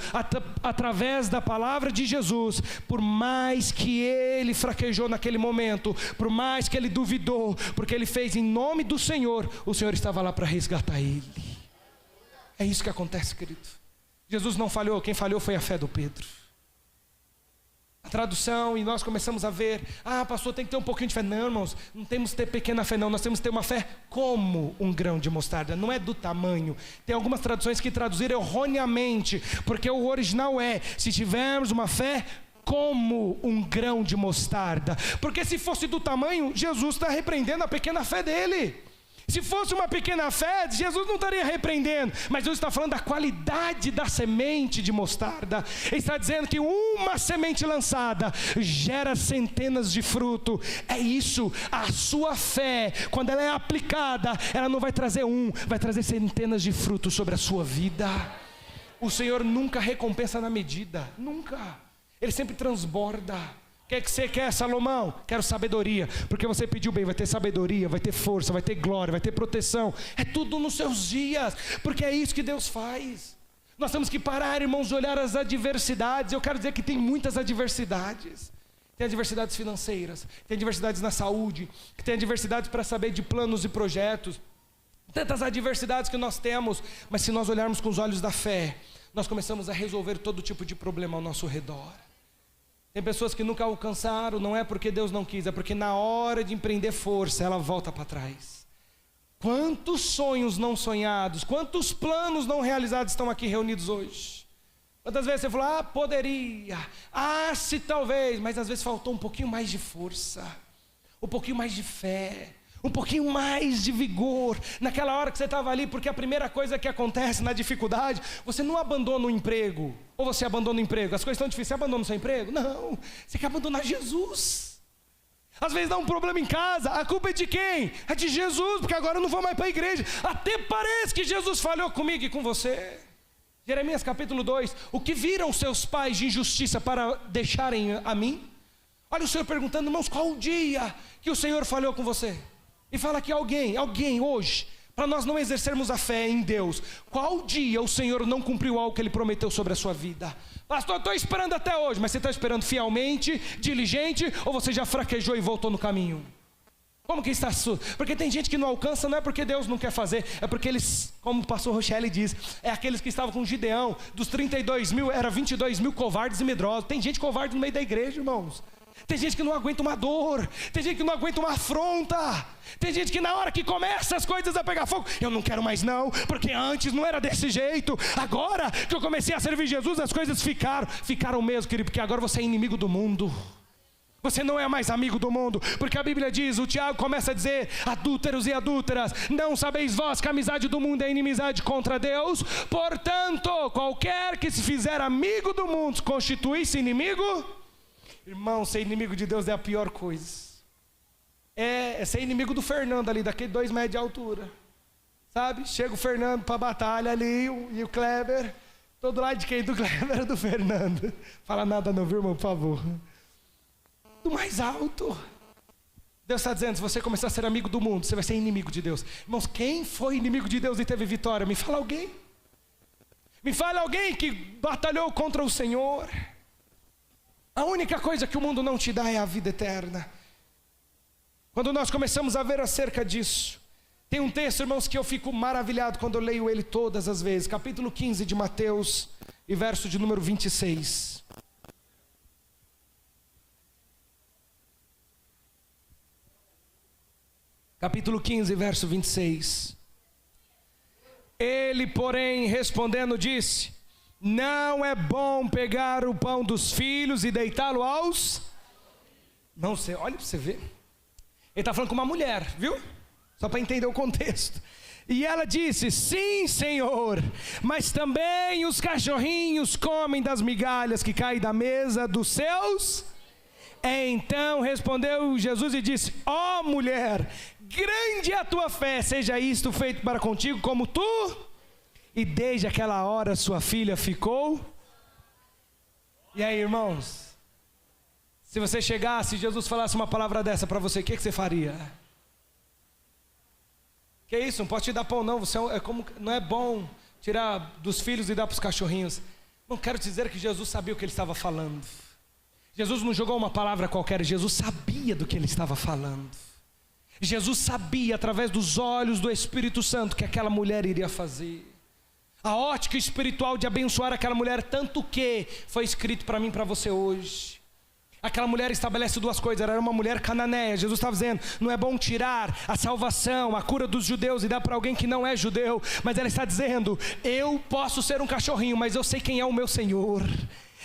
através da palavra de Jesus, por mais que ele fraquejou naquele momento, por mais que ele duvidou, porque ele fez em nome do Senhor, o Senhor estava lá para resgatar ele. É isso que acontece, querido. Jesus não falhou, quem falhou foi a fé do Pedro. A tradução, e nós começamos a ver: pastor, tem que ter um pouquinho de fé. Não, irmãos, não temos que ter pequena fé, não. Nós temos que ter uma fé como um grão de mostarda. Não é do tamanho. Tem algumas traduções que traduziram erroneamente, porque o original é: se tivermos uma fé como um grão de mostarda. Porque se fosse do tamanho, Jesus está repreendendo a pequena fé dele. Se fosse uma pequena fé, Jesus não estaria repreendendo, mas Jesus está falando da qualidade da semente de mostarda. Ele está dizendo que uma semente lançada gera centenas de fruto. É isso, a sua fé, quando ela é aplicada, ela não vai trazer vai trazer centenas de frutos sobre a sua vida. O Senhor nunca recompensa na medida, nunca. Ele sempre transborda. O que você quer, Salomão? Quero sabedoria, porque você pediu bem. Vai ter sabedoria, vai ter força, vai ter glória, vai ter proteção. É tudo nos seus dias, porque é isso que Deus faz. Nós temos que parar, irmãos, de olhar as adversidades. Eu quero dizer que tem muitas adversidades. Tem adversidades financeiras, tem adversidades na saúde, tem adversidades para saber de planos e projetos. Tantas adversidades que nós temos, mas se nós olharmos com os olhos da fé, nós começamos a resolver todo tipo de problema ao nosso redor. Tem pessoas que nunca alcançaram, não é porque Deus não quis, é porque na hora de empreender força, ela volta para trás. Quantos sonhos não sonhados, quantos planos não realizados estão aqui reunidos hoje? Quantas vezes você falou, poderia, se talvez, mas às vezes faltou um pouquinho mais de força, um pouquinho mais de fé, um pouquinho mais de vigor, naquela hora que você estava ali, porque a primeira coisa que acontece na dificuldade, você não abandona o emprego, ou você abandona o emprego, as coisas estão difíceis, você abandona o seu emprego? Não, você quer abandonar Jesus. Às vezes dá um problema em casa, a culpa é de quem? É de Jesus, porque agora eu não vou mais para a igreja, até parece que Jesus falhou comigo e com você. Jeremias capítulo 2, o que viram seus pais de injustiça para deixarem a mim? Olha o Senhor perguntando, irmãos, qual o dia que o Senhor falhou com você? E fala que alguém hoje, para nós não exercermos a fé em Deus, qual dia o Senhor não cumpriu algo que Ele prometeu sobre a sua vida? Pastor, estou esperando até hoje, mas você está esperando fielmente, diligente, ou você já fraquejou e voltou no caminho? Como que está? Porque tem gente que não alcança, não é porque Deus não quer fazer, é porque eles, como o pastor Rochelle diz, é aqueles que estavam com Gideão, dos 32 mil, era 22 mil covardes e medrosos. Tem gente covarde no meio da igreja, irmãos. Tem gente que não aguenta uma dor, tem gente que não aguenta uma afronta, tem gente que na hora que começa as coisas a pegar fogo, eu não quero mais não, porque antes não era desse jeito, agora que eu comecei a servir Jesus, as coisas ficaram mesmo, querido, porque agora você é inimigo do mundo. Você não é mais amigo do mundo, porque a Bíblia diz, o Tiago começa a dizer, adúlteros e adúlteras, não sabeis vós que a amizade do mundo é inimizade contra Deus? Portanto, qualquer que se fizer amigo do mundo, constitui-se inimigo. Irmão, ser inimigo de Deus é a pior coisa. É ser inimigo do Fernando ali, daquele 2 metros de altura. Sabe? Chega o Fernando para a batalha ali, e o Kleber, todo lado de quem? Do Kleber, do Fernando. Fala nada não, viu, irmão, por favor. Do mais alto. Deus está dizendo, se você começar a ser amigo do mundo, você vai ser inimigo de Deus. Irmãos, quem foi inimigo de Deus e teve vitória? Me fala alguém. Me fala alguém que batalhou contra o Senhor. A única coisa que o mundo não te dá é a vida eterna. Quando nós começamos a ver acerca disso, tem um texto, irmãos, que eu fico maravilhado quando eu leio ele todas as vezes. Capítulo 15 de Mateus e verso de número 26. Capítulo 15, verso 26. Ele, porém, respondendo, disse: não é bom pegar o pão dos filhos e deitá-lo aos... Não sei, olha para você ver. Ele está falando com uma mulher, viu? Só para entender o contexto. E ela disse: sim, Senhor, mas também os cachorrinhos comem das migalhas que caem da mesa dos seus... Então respondeu Jesus e disse: ó mulher, grande é a tua fé, seja isto feito para contigo como tu... E desde aquela hora sua filha ficou... E aí, irmãos, se você chegasse e Jesus falasse uma palavra dessa para você, o que você faria? Que isso, não posso te dar pão não, não é bom tirar dos filhos e dar para os cachorrinhos. Não quero te dizer que Jesus sabia o que ele estava falando. Jesus não jogou uma palavra qualquer, Jesus sabia do que ele estava falando. Jesus sabia, através dos olhos do Espírito Santo, que aquela mulher iria fazer. A ótica espiritual de abençoar aquela mulher, tanto que foi escrito para mim e para você hoje. Aquela mulher estabelece duas coisas, ela era uma mulher cananeia. Jesus estava dizendo, não é bom tirar a salvação, a cura dos judeus e dar para alguém que não é judeu. Mas ela está dizendo, eu posso ser um cachorrinho, mas eu sei quem é o meu Senhor.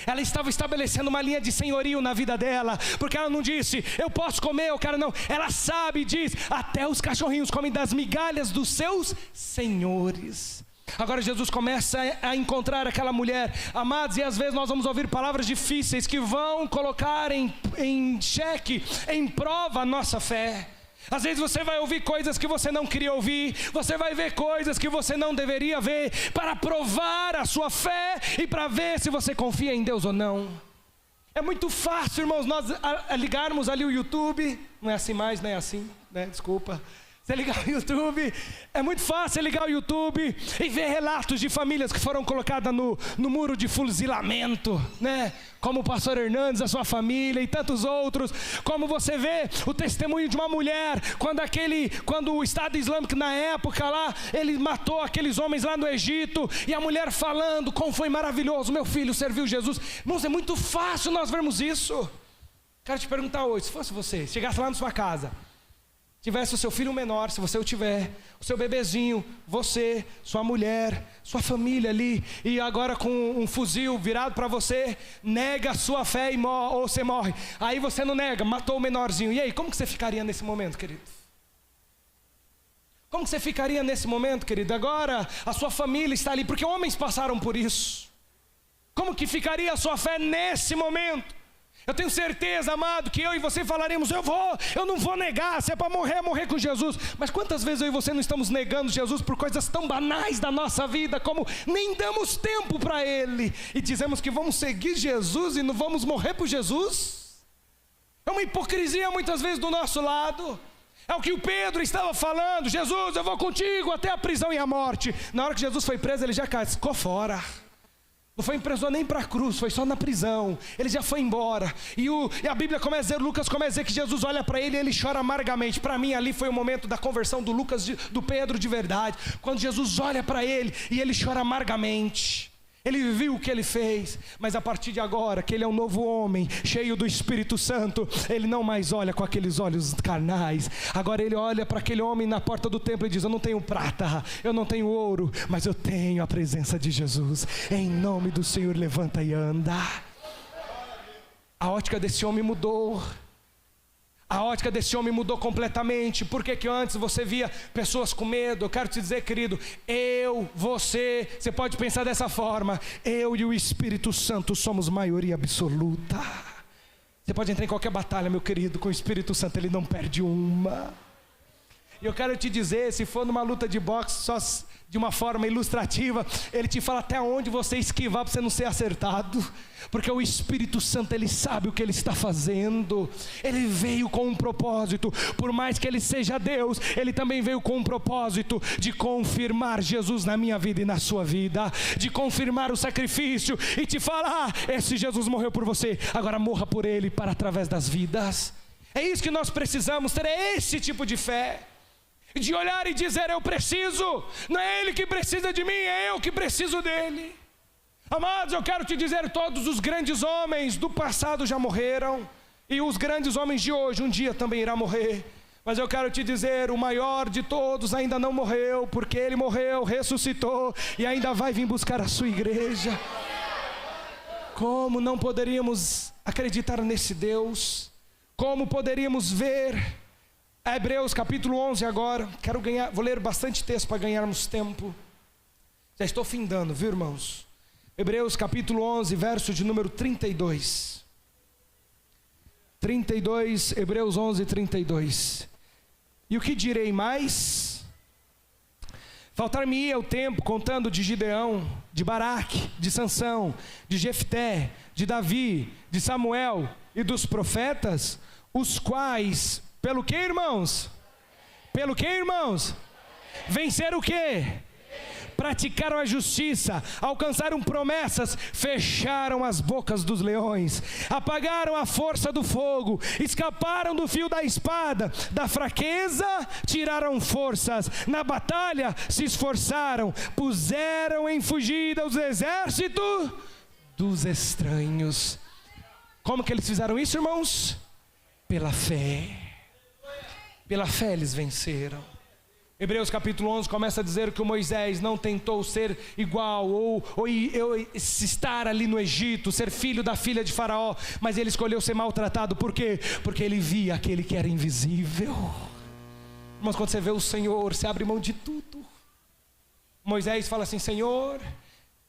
Ela estava estabelecendo uma linha de senhorio na vida dela, porque ela não disse, eu posso comer, eu quero não. Ela sabe e diz, até os cachorrinhos comem das migalhas dos seus senhores. Agora Jesus começa a encontrar aquela mulher, amados, e às vezes nós vamos ouvir palavras difíceis que vão colocar em xeque, em prova a nossa fé. Às vezes você vai ouvir coisas que você não queria ouvir, você vai ver coisas que você não deveria ver, para provar a sua fé e para ver se você confia em Deus ou não. É muito fácil, irmãos, nós ligarmos ali o YouTube, não é assim mais, não é assim, né? Desculpa. Você ligar o YouTube, é muito fácil ligar o YouTube e ver relatos de famílias que foram colocadas no muro de fuzilamento, né? Como o pastor Hernandes, a sua família e tantos outros. Como você vê o testemunho de uma mulher, quando o Estado Islâmico na época lá, ele matou aqueles homens lá no Egito, e a mulher falando como foi maravilhoso, meu filho serviu Jesus. Irmãos, é muito fácil nós vermos isso. Quero te perguntar hoje, se fosse você, chegasse lá na sua casa, tivesse o seu filho menor, se você o tiver, o seu bebezinho, você, sua mulher, sua família ali, e agora com um fuzil virado para você, nega a sua fé ou você morre. Aí você não nega, matou o menorzinho. E aí, como que você ficaria nesse momento, querido? Como que você ficaria nesse momento, querido? Agora a sua família está ali, porque homens passaram por isso. Como que ficaria a sua fé nesse momento? Eu tenho certeza, amado, que eu e você falaremos, eu não vou negar, se é para morrer, morrer com Jesus. Mas quantas vezes eu e você não estamos negando Jesus por coisas tão banais da nossa vida, como nem damos tempo para Ele, e dizemos que vamos seguir Jesus e não vamos morrer por Jesus? É uma hipocrisia muitas vezes do nosso lado. É o que o Pedro estava falando, Jesus, eu vou contigo até a prisão e a morte. Na hora que Jesus foi preso, ele já ficou fora. Não foi preso nem para a cruz, foi só na prisão. Ele já foi embora. E a Bíblia começa a dizer, Lucas começa a dizer que Jesus olha para ele e ele chora amargamente. Para mim ali foi o momento da conversão do Pedro de verdade. Quando Jesus olha para ele e ele chora amargamente. Ele viu o que ele fez, mas a partir de agora, que ele é um novo homem, cheio do Espírito Santo, ele não mais olha com aqueles olhos carnais. Agora ele olha para aquele homem na porta do templo e diz, eu não tenho prata, eu não tenho ouro, mas eu tenho a presença de Jesus. Em nome do Senhor, levanta e anda. A ótica desse homem mudou. A ótica desse homem mudou completamente. Por que antes você via pessoas com medo? Eu quero te dizer, querido, você pode pensar dessa forma, eu e o Espírito Santo somos maioria absoluta. Você pode entrar em qualquer batalha, meu querido, com o Espírito Santo ele não perde uma. E eu quero te dizer, se for numa luta de boxe, só de uma forma ilustrativa, ele te fala até onde você esquivar para você não ser acertado, porque o Espírito Santo, ele sabe o que ele está fazendo. Ele veio com um propósito, por mais que ele seja Deus, ele também veio com um propósito de confirmar Jesus na minha vida e na sua vida, de confirmar o sacrifício e te falar, esse Jesus morreu por você, agora morra por ele para através das vidas. É isso que nós precisamos ter, é esse tipo de fé, de olhar e dizer, eu preciso, não é ele que precisa de mim, é eu que preciso dele. Amados, eu quero te dizer, todos os grandes homens do passado já morreram, e os grandes homens de hoje um dia também irão morrer. Mas eu quero te dizer, o maior de todos ainda não morreu, porque ele morreu, ressuscitou, e ainda vai vir buscar a sua igreja. Como não poderíamos acreditar nesse Deus? Como poderíamos ver? Hebreus capítulo 11 agora, vou ler bastante texto para ganharmos tempo. Já estou findando, viu, irmãos? Hebreus capítulo 11, verso de número 32. 32, Hebreus 11, 32. E o que direi mais? Faltar-me-ia o tempo contando de Gideão, de Baraque, de Sansão, de Jefté, de Davi, de Samuel e dos profetas, os quais, pelo que, irmãos? Pelo que, irmãos? Venceram o quê? Praticaram a justiça, alcançaram promessas, fecharam as bocas dos leões, apagaram a força do fogo, escaparam do fio da espada, da fraqueza tiraram forças, na batalha se esforçaram, puseram em fugida os exércitos dos estranhos. Como que eles fizeram isso, irmãos? Pela fé. Pela fé eles venceram. Hebreus capítulo 11 começa a dizer que o Moisés não tentou ser igual ou estar ali no Egito, ser filho da filha de Faraó, mas ele escolheu ser maltratado. Por quê? Porque ele via aquele que era invisível. Mas quando você vê o Senhor, você abre mão de tudo. Moisés fala assim: Senhor,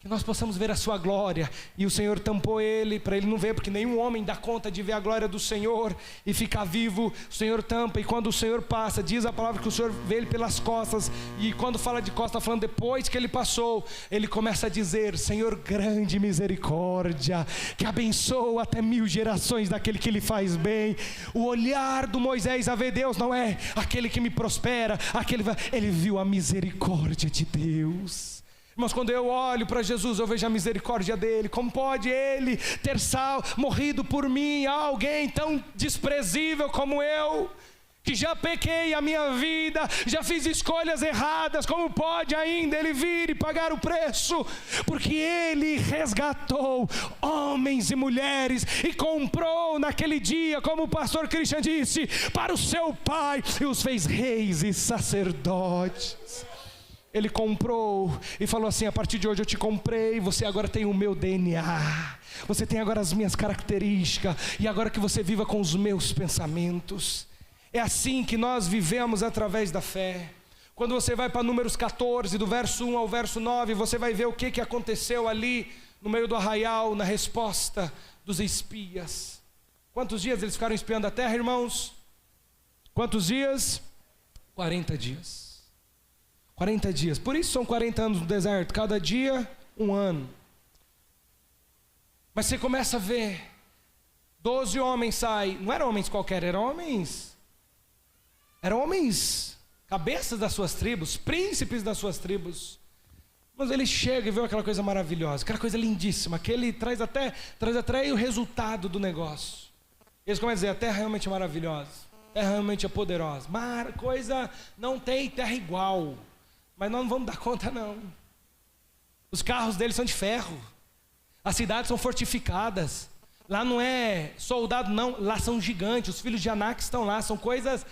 que nós possamos ver a sua glória. E o Senhor tampou ele, para ele não ver, porque nenhum homem dá conta de ver a glória do Senhor e ficar vivo. O Senhor tampa, e quando o Senhor passa, diz a palavra que o Senhor vê ele pelas costas. E quando fala de costas, está falando depois que ele passou, ele começa a dizer: Senhor, grande misericórdia, que abençoa até 1000 gerações daquele que lhe faz bem. O olhar do Moisés a ver Deus não é aquele que me prospera, ele viu a misericórdia de Deus. Mas quando eu olho para Jesus, eu vejo a misericórdia dele. Como pode ele ter morrido por mim, alguém tão desprezível como eu, que já pequei a minha vida, já fiz escolhas erradas? Como pode ainda ele vir e pagar o preço? Porque ele resgatou homens e mulheres e comprou naquele dia, como o pastor Christian disse, para o seu Pai, e os fez reis e sacerdotes. Ele comprou e falou assim: a partir de hoje eu te comprei, você agora tem o meu DNA, você tem agora as minhas características, e agora que você viva com os meus pensamentos. É assim que nós vivemos através da fé. Quando você vai para Números 14, do verso 1 ao verso 9, você vai ver o que aconteceu ali no meio do arraial, na resposta dos espias. Quantos dias eles ficaram espiando a terra, irmãos? Quantos dias? 40 dias. 40 dias, por isso são 40 anos no deserto, cada dia um ano. Mas você começa a ver, 12 homens saem, não eram homens qualquer, eram homens cabeças das suas tribos, príncipes das suas tribos. Mas ele chega e vê aquela coisa maravilhosa, aquela coisa lindíssima, que ele traz até o resultado do negócio. Eles começam a dizer: a terra realmente é maravilhosa, a terra realmente é poderosa, coisa não tem terra igual. Mas nós não vamos dar conta não. Os carros deles são de ferro, as cidades são fortificadas. Lá não é soldado não, lá são gigantes. Os filhos de Anak estão lá, são coisas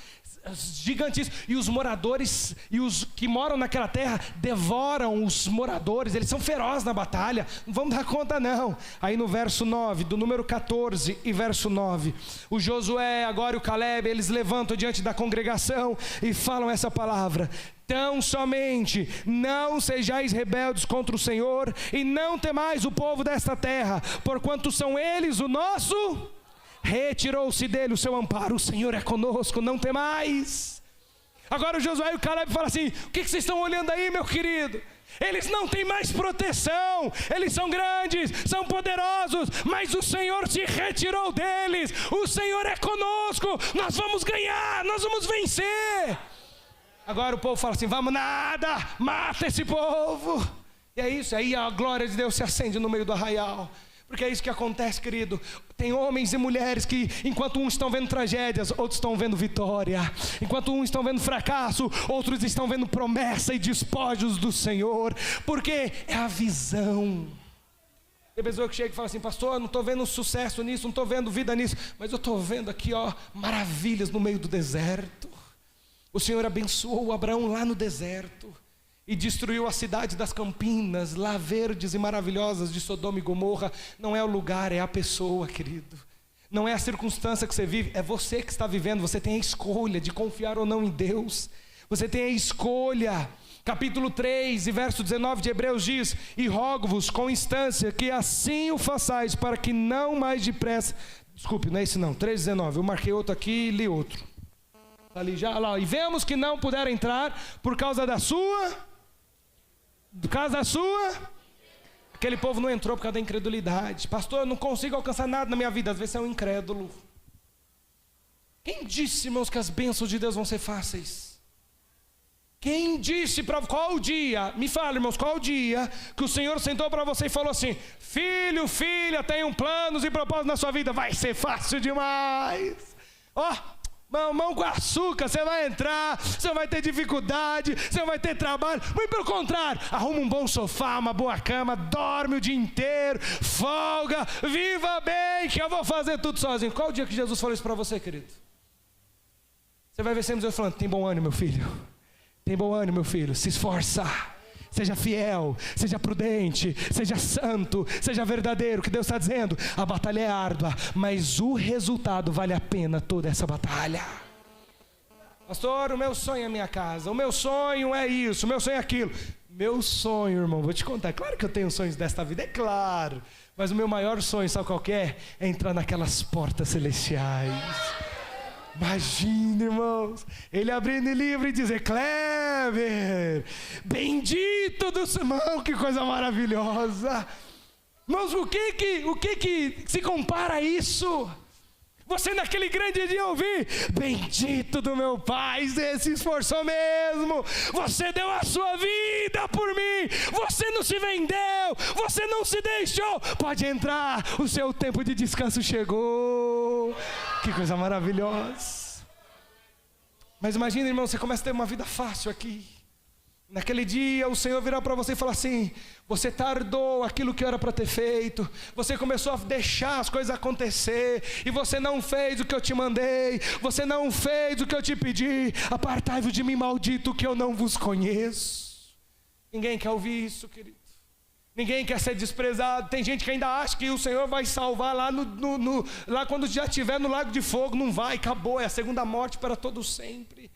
gigantíssimas. E os moradores, e os que moram naquela terra, devoram os moradores. Eles são ferozes na batalha, não vamos dar conta não. Aí no verso 9, do número 14 e verso 9, o Josué agora e o Caleb, eles levantam diante da congregação e falam essa palavra: tão somente não sejais rebeldes contra o Senhor, e não temais o povo desta terra, porquanto são eles o nosso, retirou-se dele o seu amparo. O Senhor é conosco, não temais. Agora o Josué e o Caleb falam assim: o que vocês estão olhando aí, meu querido? Eles não têm mais proteção, eles são grandes, são poderosos, mas o Senhor se retirou deles. O Senhor é conosco, nós vamos ganhar, nós vamos vencer. Agora o povo fala assim: vamos nada, mata esse povo. E é isso, aí a glória de Deus se acende no meio do arraial. Porque é isso que acontece, querido. Tem homens e mulheres que, enquanto uns estão vendo tragédias, outros estão vendo vitória. Enquanto uns estão vendo fracasso, outros estão vendo promessa e despojos do Senhor. Porque é a visão. Tem pessoa que chega e fala assim: pastor, eu não estou vendo sucesso nisso, não estou vendo vida nisso, mas eu estou vendo aqui, maravilhas no meio do deserto. O Senhor abençoou o Abraão lá no deserto e destruiu a cidade das campinas, lá verdes e maravilhosas de Sodoma e Gomorra. Não é o lugar, é a pessoa, querido. Não é a circunstância que você vive, é você que está vivendo. Você tem a escolha de confiar ou não em Deus. Você tem a escolha. Capítulo 3 e verso 19 de Hebreus diz: e rogo-vos com instância que assim o façais, para que não mais depressa... Desculpe, não é esse não, 3,19, eu marquei outro aqui e li outro. Ali já, lá, e vemos que não puderam entrar por causa da sua, aquele povo não entrou por causa da incredulidade. Pastor, eu não consigo alcançar nada na minha vida. Às vezes você é um incrédulo. Quem disse, irmãos, que as bênçãos de Deus vão ser fáceis? Quem disse, qual o dia, me fala, irmãos, qual o dia que o Senhor sentou para você e falou assim: filho, filha, tenham planos e propósitos na sua vida, vai ser fácil demais. Mamão com açúcar, você vai entrar, você vai ter dificuldade, você vai ter trabalho. Muito pelo contrário, arruma um bom sofá, uma boa cama, dorme o dia inteiro, folga, viva bem, que eu vou fazer tudo sozinho. Qual o dia que Jesus falou isso para você, querido? Você vai ver sempre Deus falando: tem bom ânimo, meu filho, Tem bom ânimo, meu filho, se esforça. Seja fiel, seja prudente, seja santo, seja verdadeiro. O que Deus está dizendo? A batalha é árdua, mas o resultado vale a pena toda essa batalha. Pastor, o meu sonho é a minha casa, o meu sonho é isso, o meu sonho é aquilo. Meu sonho, irmão, vou te contar, claro que eu tenho sonhos desta vida, é claro. Mas o meu maior sonho, sabe qual que é? É entrar naquelas portas celestiais. Imagina, irmãos, ele abrindo o livro e dizer: Kleber, bendito do seu irmão, que coisa maravilhosa. Irmãos, o que se compara a isso? Você naquele grande dia ouvir: bendito do meu Pai, você se esforçou mesmo, você deu a sua vida por mim, você não se vendeu, você não se deixou, pode entrar, o seu tempo de descanso chegou. Que coisa maravilhosa. Mas imagina, irmão, você começa a ter uma vida fácil aqui. Naquele dia o Senhor virá para você e falar assim: você tardou aquilo que era para ter feito, você começou a deixar as coisas acontecer, e você não fez o que eu te mandei, você não fez o que eu te pedi. Apartai-vos de mim, maldito, que eu não vos conheço. Ninguém quer ouvir isso, querido. Ninguém quer ser desprezado. Tem gente que ainda acha que o Senhor vai salvar lá, lá quando já estiver no lago de fogo. Não vai, acabou, é a segunda morte para todo sempre.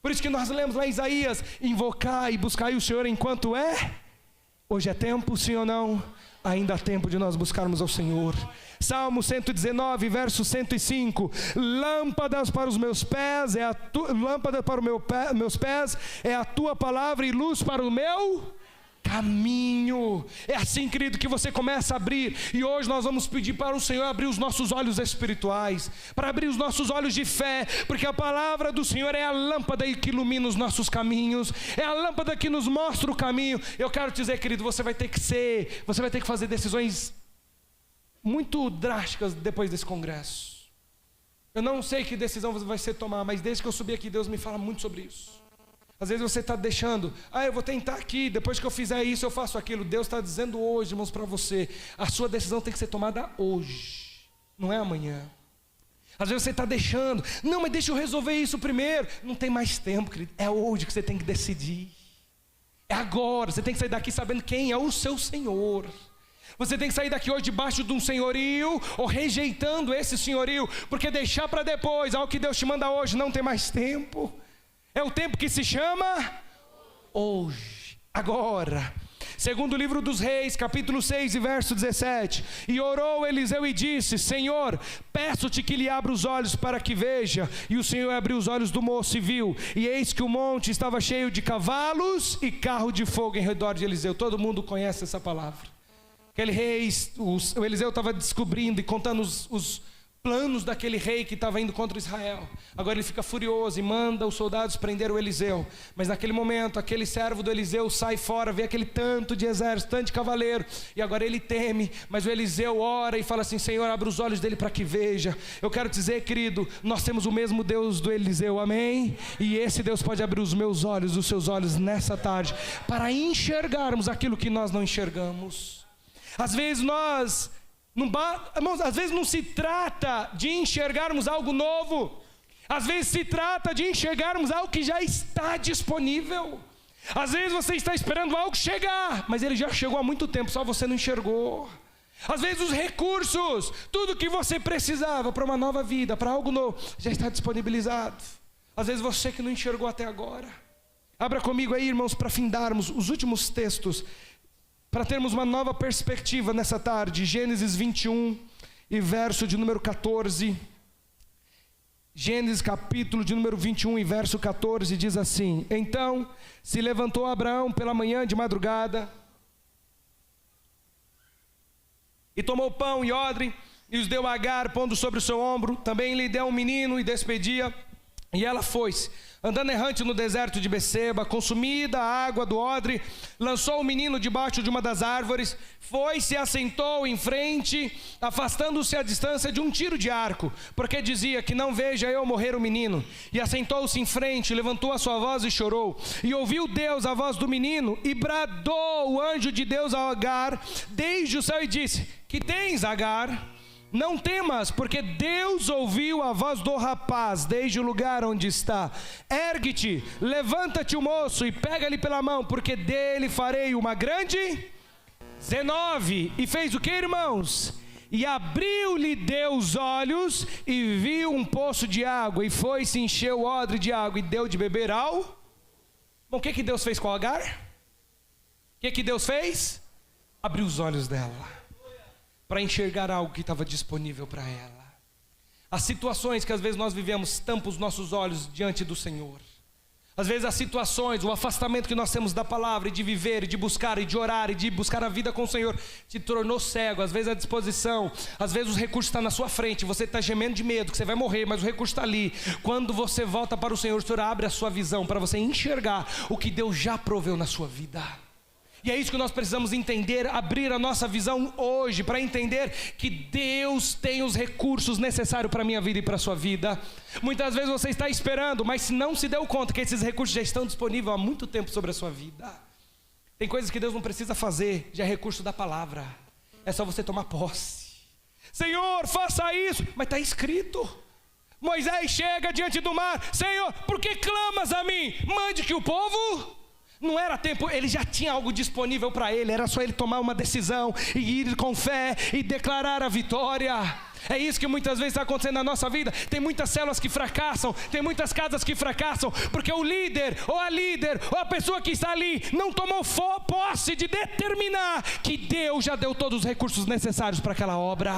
Por isso que nós lemos lá em Isaías: invocai e buscai o Senhor enquanto é. Hoje é tempo, sim ou não? Ainda há tempo de nós buscarmos ao Senhor. Salmo 119, verso 105: lâmpadas para os meus pés lâmpada para meus pés é a tua palavra, e luz para o meu caminho. É assim, querido, que você começa a abrir. E hoje nós vamos pedir para o Senhor abrir os nossos olhos espirituais, para abrir os nossos olhos de fé, porque a palavra do Senhor é a lâmpada que ilumina os nossos caminhos, é a lâmpada que nos mostra o caminho. Eu quero te dizer, querido, você vai ter que fazer decisões muito drásticas depois desse congresso. Eu não sei que decisão você vai ser tomar, mas desde que eu subi aqui, Deus me fala muito sobre isso. Às vezes você está deixando: eu vou tentar aqui, depois que eu fizer isso eu faço aquilo. Deus está dizendo hoje, irmãos, para você: a sua decisão tem que ser tomada hoje, não é amanhã. Às vezes você está deixando: não, mas deixa eu resolver isso primeiro. Não tem mais tempo, querido, é hoje que você tem que decidir. É agora, você tem que sair daqui sabendo quem é o seu Senhor. Você tem que sair daqui hoje debaixo de um senhorio, ou rejeitando esse senhorio, porque deixar para depois algo que Deus te manda hoje não tem mais tempo. É o tempo que se chama hoje, agora. Segundo o livro dos Reis, capítulo 6 e verso 17: e orou Eliseu e disse: Senhor, peço-te que lhe abra os olhos para que veja. E o Senhor abriu os olhos do moço e viu, e eis que o monte estava cheio de cavalos e carro de fogo em redor de Eliseu. Todo mundo conhece essa palavra. Aquele rei, o Eliseu estava descobrindo e contando os planos daquele rei que estava indo contra Israel. Agora ele fica furioso e manda os soldados prender o Eliseu. Mas naquele momento, aquele servo do Eliseu sai fora, vê aquele tanto de exército, tanto de cavaleiro, e agora ele teme. Mas o Eliseu ora e fala assim: Senhor, abre os olhos dele para que veja. Eu quero dizer, querido, nós temos o mesmo Deus do Eliseu, amém? E esse Deus pode abrir os meus olhos, os seus olhos nessa tarde, para enxergarmos aquilo que nós não enxergamos. Às vezes às vezes não se trata de enxergarmos algo novo, às vezes se trata de enxergarmos algo que já está disponível. Às vezes você está esperando algo chegar, mas ele já chegou há muito tempo, só você não enxergou. Às vezes os recursos, tudo que você precisava para uma nova vida, para algo novo, já está disponibilizado. Às vezes você que não enxergou até agora. Abra comigo aí, irmãos, para findarmos os últimos textos, para termos uma nova perspectiva nessa tarde. Gênesis 21 e verso de número 14. Gênesis capítulo de número 21 e verso 14 diz assim: então se levantou Abraão pela manhã de madrugada, e tomou pão e odre, e os deu a Agar, pondo sobre o seu ombro. Também lhe deu um menino e despedia. E ela foi-se, andando errante no deserto de Beceba. Consumida a água do odre, lançou o menino debaixo de uma das árvores, foi-se e assentou em frente, afastando-se a distância de um tiro de arco, porque dizia: que não veja eu morrer o menino. E assentou-se em frente, levantou a sua voz e chorou. E ouviu Deus a voz do menino, e bradou o anjo de Deus a Agar desde o céu e disse: que tens, Agar? Não temas, porque Deus ouviu a voz do rapaz desde o lugar onde está. Ergue-te, levanta-te o moço e pega-lhe pela mão, porque dele farei uma grande... 19. E fez o que, irmãos? E abriu-lhe Deus os olhos e viu um poço de água, e foi se encheu o odre de água e deu de beber ao... Bom, o que Deus fez com Agar? O que Deus fez? Abriu os olhos dela para enxergar algo que estava disponível para ela. As situações que às vezes nós vivemos tampam os nossos olhos diante do Senhor. Às vezes as situações, o afastamento que nós temos da palavra, e de viver, e de buscar, e de orar, e de buscar a vida com o Senhor, te tornou cego. Às vezes a disposição, às vezes os recursos estão na sua frente, você está gemendo de medo, que você vai morrer, mas o recurso está ali. Quando você volta para o Senhor abre a sua visão, para você enxergar o que Deus já proveu na sua vida. E é isso que nós precisamos entender, abrir a nossa visão hoje, para entender que Deus tem os recursos necessários para a minha vida e para a sua vida. Muitas vezes você está esperando, mas se não se deu conta que esses recursos já estão disponíveis há muito tempo sobre a sua vida. Tem coisas que Deus não precisa fazer, já é recurso da palavra. É só você tomar posse. Senhor, faça isso, mas está escrito. Moisés chega diante do mar: Senhor, por que clamas a mim? Mande que o povo... Não era tempo, ele já tinha algo disponível para ele, era só ele tomar uma decisão e ir com fé e declarar a vitória. É isso que muitas vezes está acontecendo na nossa vida. Tem muitas células que fracassam, tem muitas casas que fracassam, porque o líder ou a pessoa que está ali não tomou posse de determinar que Deus já deu todos os recursos necessários para aquela obra.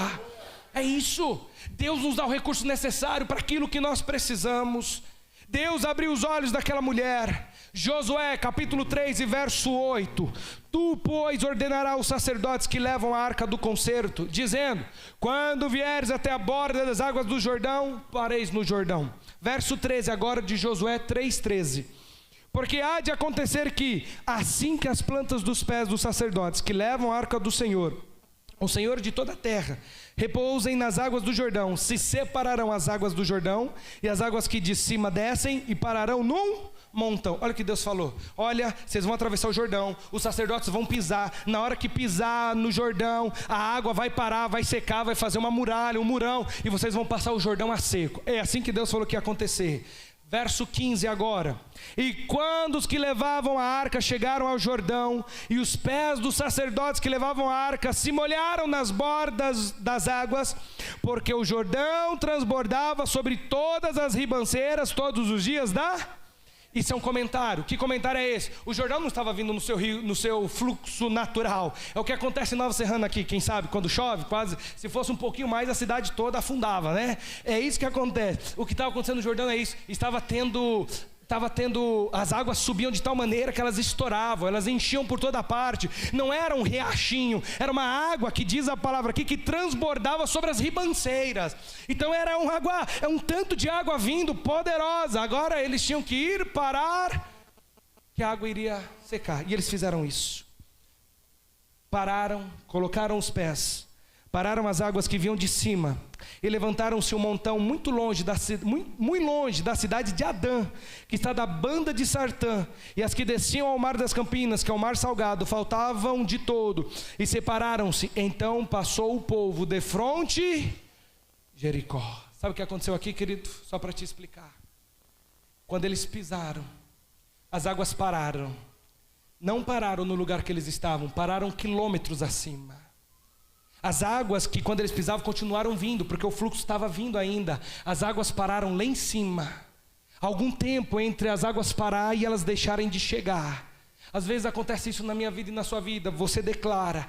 É isso, Deus nos dá o recurso necessário para aquilo que nós precisamos. Deus abriu os olhos daquela mulher. Josué capítulo 3 e verso 8: Tu, pois, ordenarás aos sacerdotes que levam a arca do concerto, dizendo: quando vieres até a borda das águas do Jordão, pareis no Jordão. Verso 13 agora de Josué 3:13: porque há de acontecer que, assim que as plantas dos pés dos sacerdotes que levam a arca do Senhor, o Senhor de toda a terra, repousem nas águas do Jordão, se separarão as águas do Jordão e as águas que de cima descem, e pararão num montão. Olha o que Deus falou: olha, vocês vão atravessar o Jordão, os sacerdotes vão pisar, na hora que pisar no Jordão, a água vai parar, vai secar, vai fazer uma muralha, um murão, e vocês vão passar o Jordão a seco. É assim que Deus falou que ia acontecer. Verso 15 agora: e quando os que levavam a arca chegaram ao Jordão, e os pés dos sacerdotes que levavam a arca se molharam nas bordas das águas, porque o Jordão transbordava sobre todas as ribanceiras todos os dias da... Isso é um comentário. Que comentário é esse? O Jordão não estava vindo no seu rio, no seu fluxo natural. É o que acontece em Nova Serrana aqui, quem sabe, quando chove, quase, se fosse um pouquinho mais, a cidade toda afundava, né? É isso que acontece. O que estava acontecendo no Jordão é isso. Estava tendo, as águas subiam de tal maneira que elas estouravam, elas enchiam por toda parte. Não era um riachinho, era uma água, que diz a palavra aqui, que transbordava sobre as ribanceiras. Então era um tanto de água vindo, poderosa. Agora eles tinham que ir parar, que a água iria secar. E eles fizeram isso. Pararam, colocaram os pés, pararam as águas que vinham de cima, e levantaram-se um montão muito longe da cidade de Adã, que está da banda de Sartã, e as que desciam ao mar das Campinas, que é o mar salgado, faltavam de todo, e separaram-se. Então passou o povo defronte Jericó. Sabe o que aconteceu aqui, querido? Só para te explicar. Quando eles pisaram, as águas pararam. Não pararam no lugar que eles estavam, pararam quilômetros acima. As águas que quando eles pisavam continuaram vindo, porque o fluxo estava vindo ainda. As águas pararam lá em cima. Algum tempo entre as águas parar e elas deixarem de chegar. Às vezes acontece isso na minha vida e na sua vida. Você declara,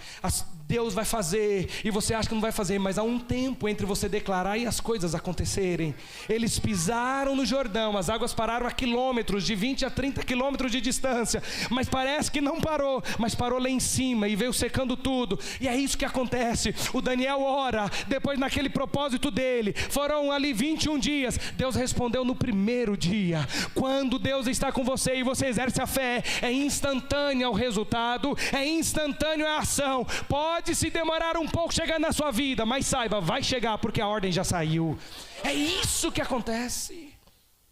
Deus vai fazer, e você acha que não vai fazer, mas há um tempo entre você declarar e as coisas acontecerem. Eles pisaram no Jordão, as águas pararam a quilômetros, de 20 a 30 quilômetros de distância, mas parece que não parou, mas parou lá em cima e veio secando tudo. E é isso que acontece. O Daniel ora, depois naquele propósito dele, foram ali 21 dias, Deus respondeu no primeiro dia. Quando Deus está com você e você exerce a fé, é instantâneo o resultado, é instantâneo a ação. Pode se demorar um pouco chegar na sua vida, mas saiba, vai chegar, porque a ordem já saiu. É isso que acontece.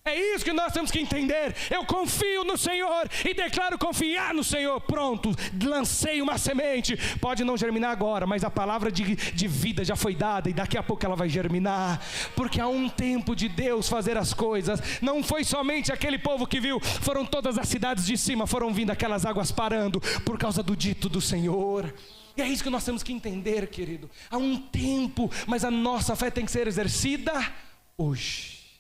É isso que nós temos que entender. Eu confio no Senhor e declaro confiar no Senhor. Pronto, lancei uma semente. Pode não germinar agora, mas a palavra de vida já foi dada e daqui a pouco ela vai germinar. Porque há um tempo de Deus fazer as coisas. Não foi somente aquele povo que viu, foram todas as cidades de cima, foram vindo aquelas águas parando por causa do dito do Senhor. E é isso que nós temos que entender, querido. Há um tempo, mas a nossa fé tem que ser exercida hoje.